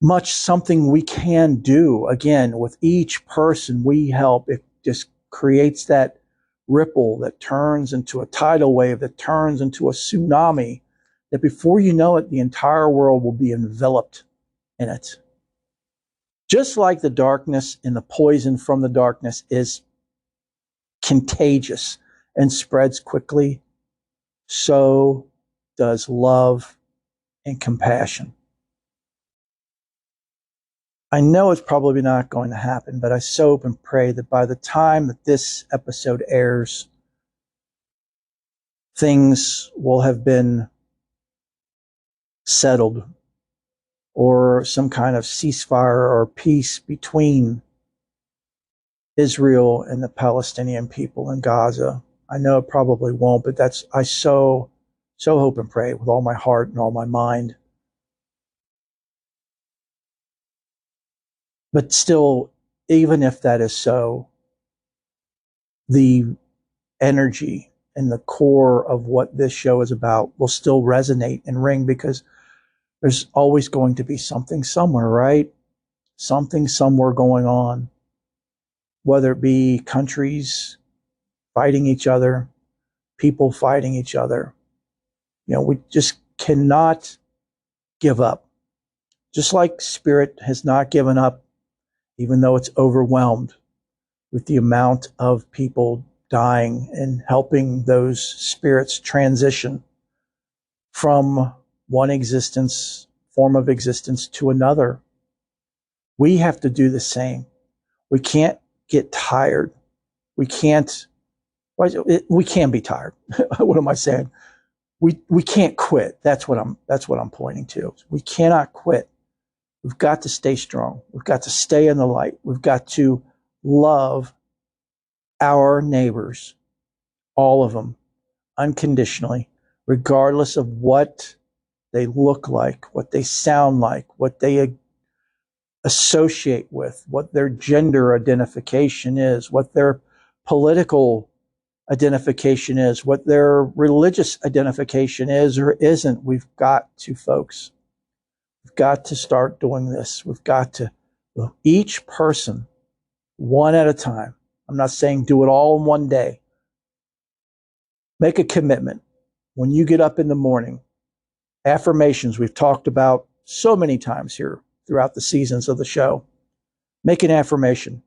much something we can do. Again, with each person we help, it just creates that ripple that turns into a tidal wave, that turns into a tsunami, that before you know it, the entire world will be enveloped in it. Just like the darkness and the poison from the darkness is contagious and spreads quickly, so does love and compassion. I know it's probably not going to happen, but I so hope and pray that by the time that this episode airs, things will have been settled, or some kind of ceasefire or peace between Israel and the Palestinian people in Gaza. I know it probably won't, but I so hope and pray with all my heart and all my mind. But still, even if that is so, the energy and the core of what this show is about will still resonate and ring, because there's always going to be something somewhere, right? Something somewhere going on, whether it be countries fighting each other, people fighting each other. We just cannot give up. Just like spirit has not given up, even though it's overwhelmed with the amount of people dying and helping those spirits transition from one form of existence to another. We have to do the same. We can't get tired. We can be tired. What am I saying? We can't quit. That's what I'm pointing to. We cannot quit. We've got to stay strong. We've got to stay in the light. We've got to love our neighbors, all of them, unconditionally, regardless of what they look like, what they sound like, what they associate with, what their gender identification is, what their political identification is, what their religious identification is or isn't. We've got to, folks. We've got to start doing this. We've got to, each person, one at a time. I'm not saying do it all in one day. Make a commitment. When you get up in the morning, affirmations we've talked about so many times here throughout the seasons of the show. Make an affirmation.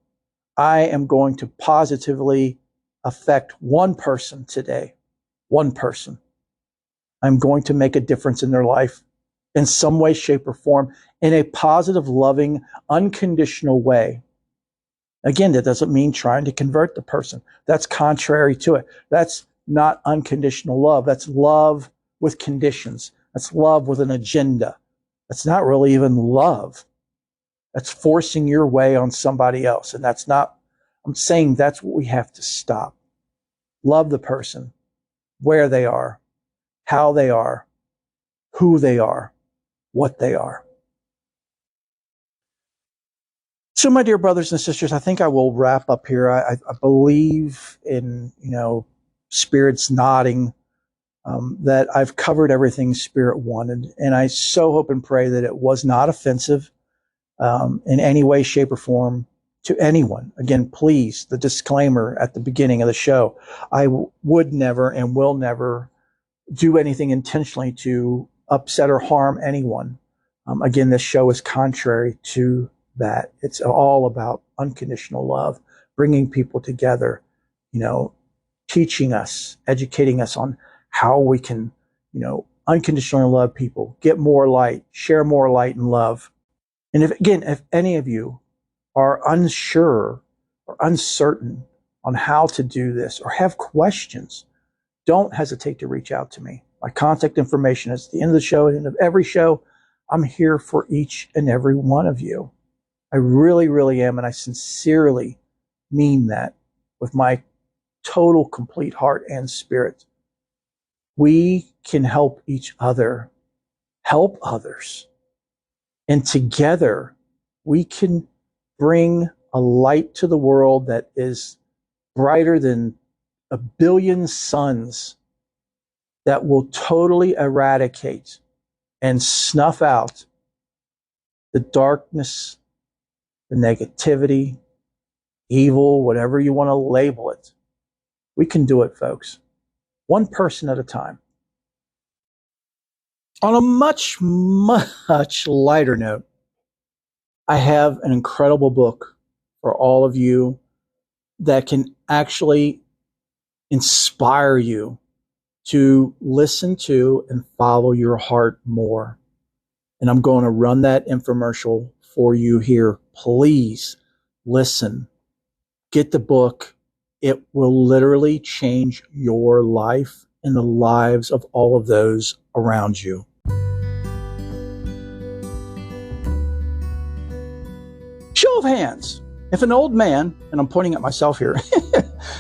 I am going to positively affect one person today. One person. I'm going to make a difference in their life in some way, shape, or form, in a positive, loving, unconditional way. Again, that doesn't mean trying to convert the person. That's contrary to it. That's not unconditional love. That's love with conditions. That's love with an agenda. That's not really even love. That's forcing your way on somebody else. And I'm saying that's what we have to stop. Love the person, where they are, how they are, who they are, what they are. So, my dear brothers and sisters, I think I will wrap up here. I believe in, spirits nodding, that I've covered everything Spirit wanted. And I so hope and pray that it was not offensive in any way, shape, or form to anyone. Again, please, the disclaimer at the beginning of the show, I would never and will never do anything intentionally to upset or harm anyone. Again, this show is contrary to that. It's all about unconditional love, bringing people together, teaching us, educating us on how we can, unconditionally love people, get more light, share more light and love. And if any of you are unsure or uncertain on how to do this or have questions, don't hesitate to reach out to me. My contact information is at the end of the show, at the end of every show. I'm here for each and every one of you. I really, really am. And I sincerely mean that with my total, complete heart and spirit. We can help each other, help others. And together we can bring a light to the world that is brighter than a billion suns that will totally eradicate and snuff out the darkness, the negativity, evil, whatever you want to label it. We can do it, folks. One person at a time. On a much, much lighter note, I have an incredible book for all of you that can actually inspire you to listen to and follow your heart more. And I'm going to run that infomercial for you here. Please listen. Get the book. It will literally change your life and the lives of all of those around you. Show of hands. If an old man, and I'm pointing at myself here,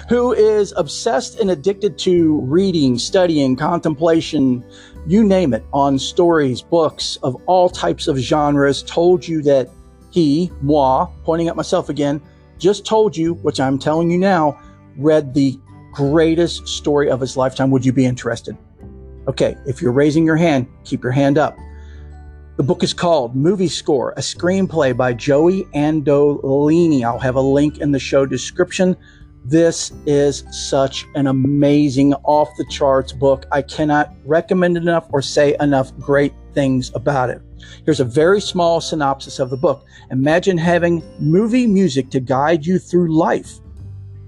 who is obsessed and addicted to reading, studying, contemplation, you name it, on stories, books of all types of genres, told you that he, moi, pointing at myself again, just told you, which I'm telling you now, read the greatest story of his lifetime, would you be interested? Okay, if you're raising your hand, keep your hand up. The book is called Movie Score, a screenplay by Joey Andolini. I'll have a link in the show description. This is such an amazing, off-the-charts book. I cannot recommend it enough or say enough great things about it. Here's a very small synopsis of the book. Imagine having movie music to guide you through life.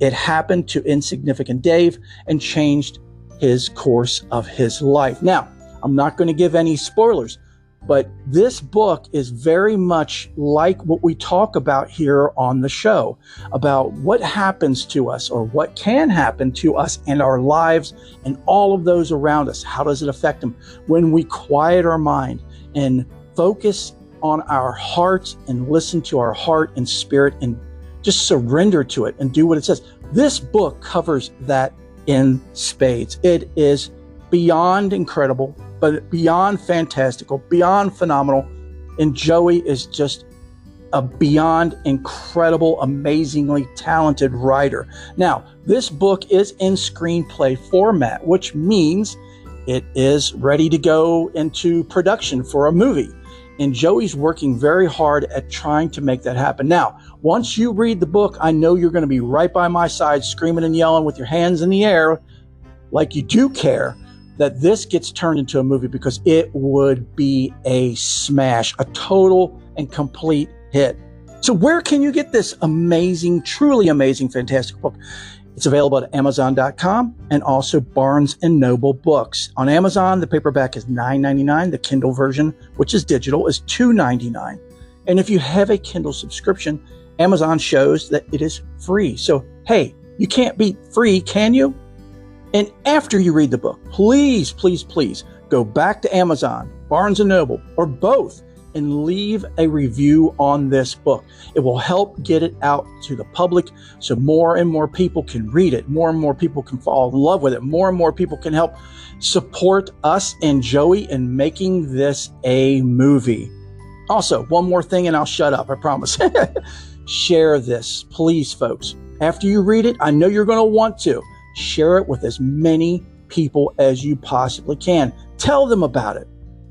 It happened to insignificant Dave and changed his course of his life. Now, I'm not going to give any spoilers, but this book is very much like what we talk about here on the show, about what happens to us or what can happen to us and our lives and all of those around us. How does it affect them? When we quiet our mind and focus on our heart and listen to our heart and spirit and just surrender to it and do what it says. This book covers that in spades. It is beyond incredible, but beyond fantastical, beyond phenomenal. And Joey is just a beyond incredible, amazingly talented writer. Now, this book is in screenplay format, which means it is ready to go into production for a movie. And Joey's working very hard at trying to make that happen. Now, once you read the book, I know you're going to be right by my side, screaming and yelling with your hands in the air, like you do care that this gets turned into a movie, because it would be a smash, a total and complete hit. So where can you get this amazing, truly amazing, fantastic book? It's available at Amazon.com and also Barnes & Noble Books. On Amazon, the paperback is $9.99. The Kindle version, which is digital, is $2.99. And if you have a Kindle subscription, Amazon shows that it is free. So, hey, you can't beat free, can you? And after you read the book, please, please, please go back to Amazon, Barnes & Noble, or both, and leave a review on this book. It will help get it out to the public so more and more people can read it. More and more people can fall in love with it. More and more people can help support us and Joey in making this a movie. Also, one more thing and I'll shut up, I promise. Share this, please, folks. After you read it, I know you're going to want to. Share it with as many people as you possibly can. Tell them about it.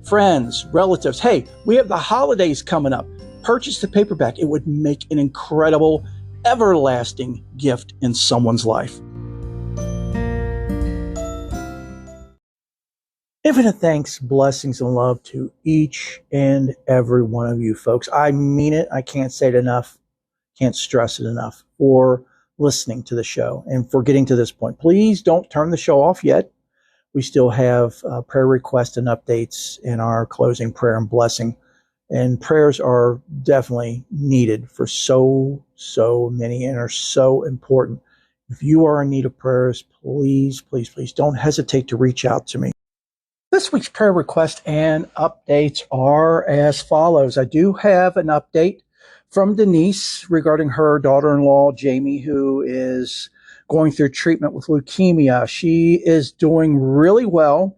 Friends, relatives. Hey, we have the holidays coming up. Purchase the paperback. It would make an incredible, everlasting gift in someone's life. Infinite thanks, blessings, and love to each and every one of you folks. I mean it. I can't say it enough. Can't stress it enough for listening to the show and for getting to this point. Please don't turn the show off yet. We still have prayer requests and updates in our closing prayer and blessing. And prayers are definitely needed for so many and are so important. If you are in need of prayers, please, please, please don't hesitate to reach out to me. This week's prayer request and updates are as follows. I do have an update from Denise regarding her daughter-in-law, Jamie, who is going through treatment with leukemia. She is doing really well.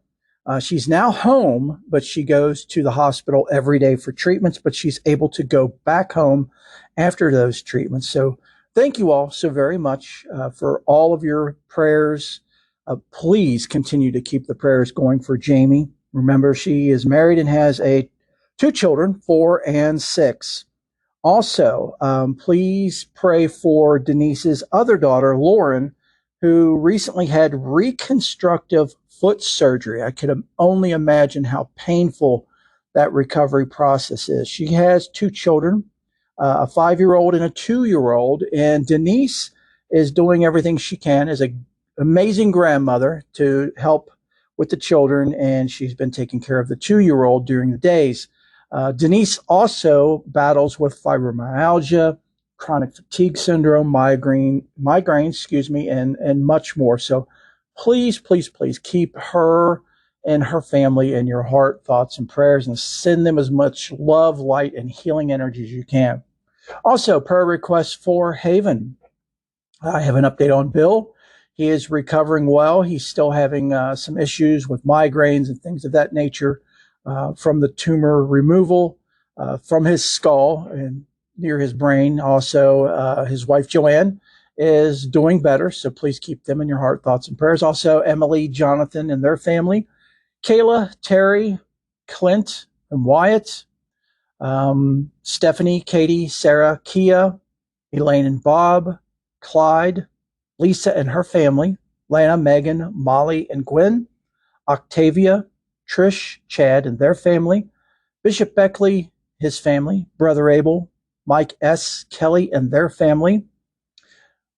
She's now home, but she goes to the hospital every day for treatments, but she's able to go back home after those treatments. So thank you all so very much for all of your prayers. Please continue to keep the prayers going for Jamie. Remember, she is married and has two children, 4 and 6. Also, please pray for Denise's other daughter, Lauren, who recently had reconstructive foot surgery. I could only imagine how painful that recovery process is. She has two children, a 5-year-old and a 2-year-old, and Denise is doing everything she can as an amazing grandmother to help with the children, and she's been taking care of the 2-year-old during the days. Denise also battles with fibromyalgia, chronic fatigue syndrome, migraines, and much more. So please, please, please keep her and her family in your heart, thoughts, and prayers, and send them as much love, light, and healing energy as you can. Also, prayer requests for Haven. I have an update on Bill. He is recovering well. He's still having some issues with migraines and things of that nature from the tumor removal from his skull and near his brain. Also, his wife, Joanne, is doing better. So please keep them in your heart, thoughts, and prayers. Also, Emily, Jonathan, and their family. Kayla, Terry, Clint, and Wyatt. Stephanie, Katie, Sarah, Kia, Elaine and Bob, Clyde, Lisa and her family, Lana, Megan, Molly and Gwen, Octavia, Trish, Chad and their family, Bishop Beckley, his family, Brother Abel, Mike S., Kelly and their family,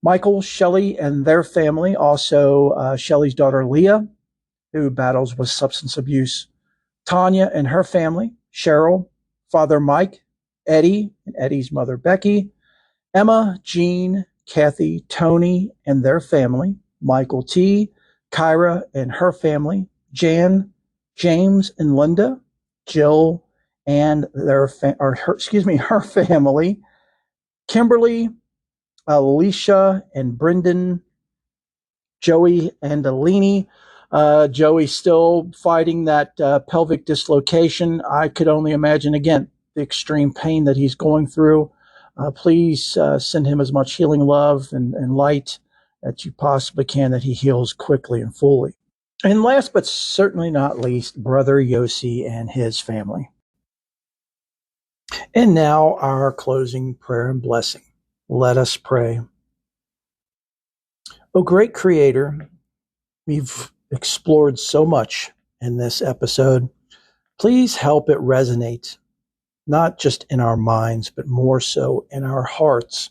Michael, Shelley and their family, also Shelley's daughter Leah, who battles with substance abuse, Tanya and her family, Cheryl, Father Mike, Eddie and Eddie's mother Becky, Emma, Jean, Kathy, Tony and their family, Michael T., Kyra and her family, Jan, James and Linda, Jill and her family, Kimberly, Alicia and Brendan, Joey and Alini. Joey still fighting that pelvic dislocation. I could only imagine, again, the extreme pain that he's going through. Please send him as much healing love and light that you possibly can, that he heals quickly and fully. And last but certainly not least, Brother Yossi and his family. And now our closing prayer and blessing. Let us pray. O great Creator, we've explored so much in this episode. Please help it resonate, not just in our minds, but more so in our hearts.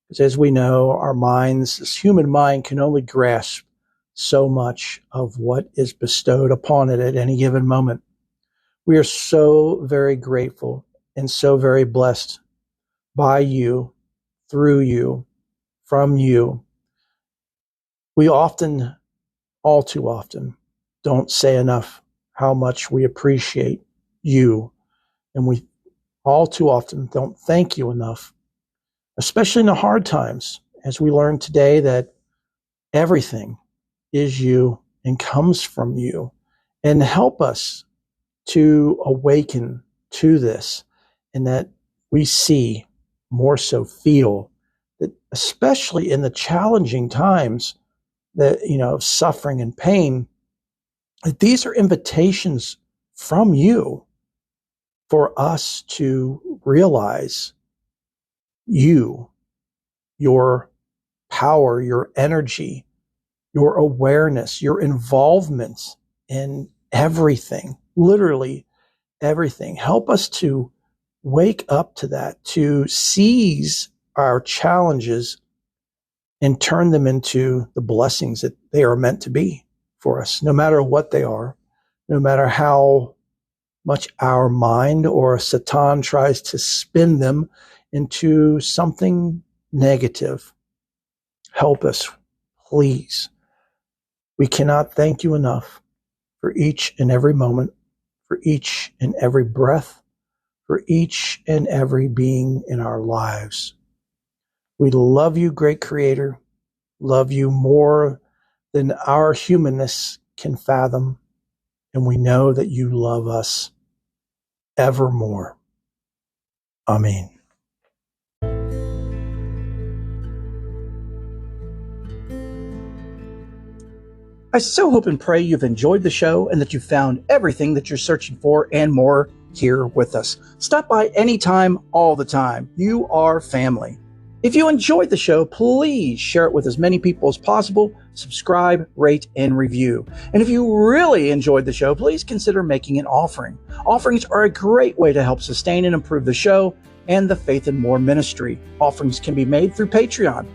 Because as we know, our minds, this human mind, can only grasp so much of what is bestowed upon it at any given moment. We are so very grateful and so very blessed by you, through you, from you. We often, all too often, don't say enough how much we appreciate you. And we all too often don't thank you enough, especially in the hard times, as we learn today that everything is you and comes from you. And help us to awaken to this, and that we see, more so feel, that especially in the challenging times that, of suffering and pain, that these are invitations from you for us to realize you, your power, your energy, your awareness, your involvement in everything, literally everything. Help us to wake up to that, to seize our challenges and turn them into the blessings that they are meant to be for us, no matter what they are, no matter how much our mind or Satan tries to spin them into something negative. Help us, please. We cannot thank you enough for each and every moment, for each and every breath, for each and every being in our lives. We love you, great Creator, love you more than our humanness can fathom, and we know that you love us evermore. Amen. I so hope and pray you've enjoyed the show and that you found everything that you're searching for and more here with us. Stop by anytime, all the time. You are family. If you enjoyed the show, please share it with as many people as possible. Subscribe, rate, and review. And if you really enjoyed the show, please consider making an offering. Offerings are a great way to help sustain and improve the show and the Faith and More ministry. Offerings can be made through Patreon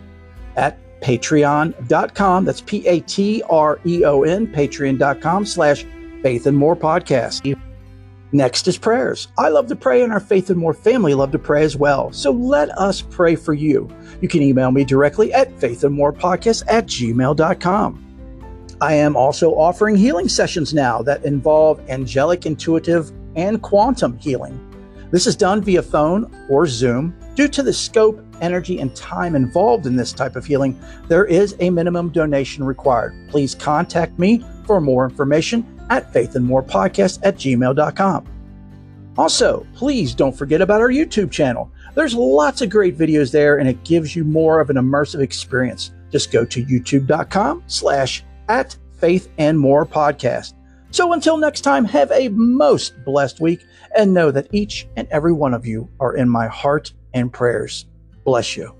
at patreon.com. That's Patreon, patreon.com/Faith and More Podcast. Next is prayers. I love to pray, and our Faith and More family love to pray as well. So let us pray for you. You can email me directly at faithandmorepodcast@gmail.com. I am also offering healing sessions now that involve angelic, intuitive, and quantum healing. This is done via phone or Zoom. Due to the scope, energy, and time involved in this type of healing, there is a minimum donation required. Please contact me for more information at faithandmorepodcast@gmail.com. Also, please don't forget about our YouTube channel. There's lots of great videos there, and it gives you more of an immersive experience. Just go to youtube.com/@faithandmorepodcast. So until next time, have a most blessed week, and know that each and every one of you are in my heart and prayers. Bless you.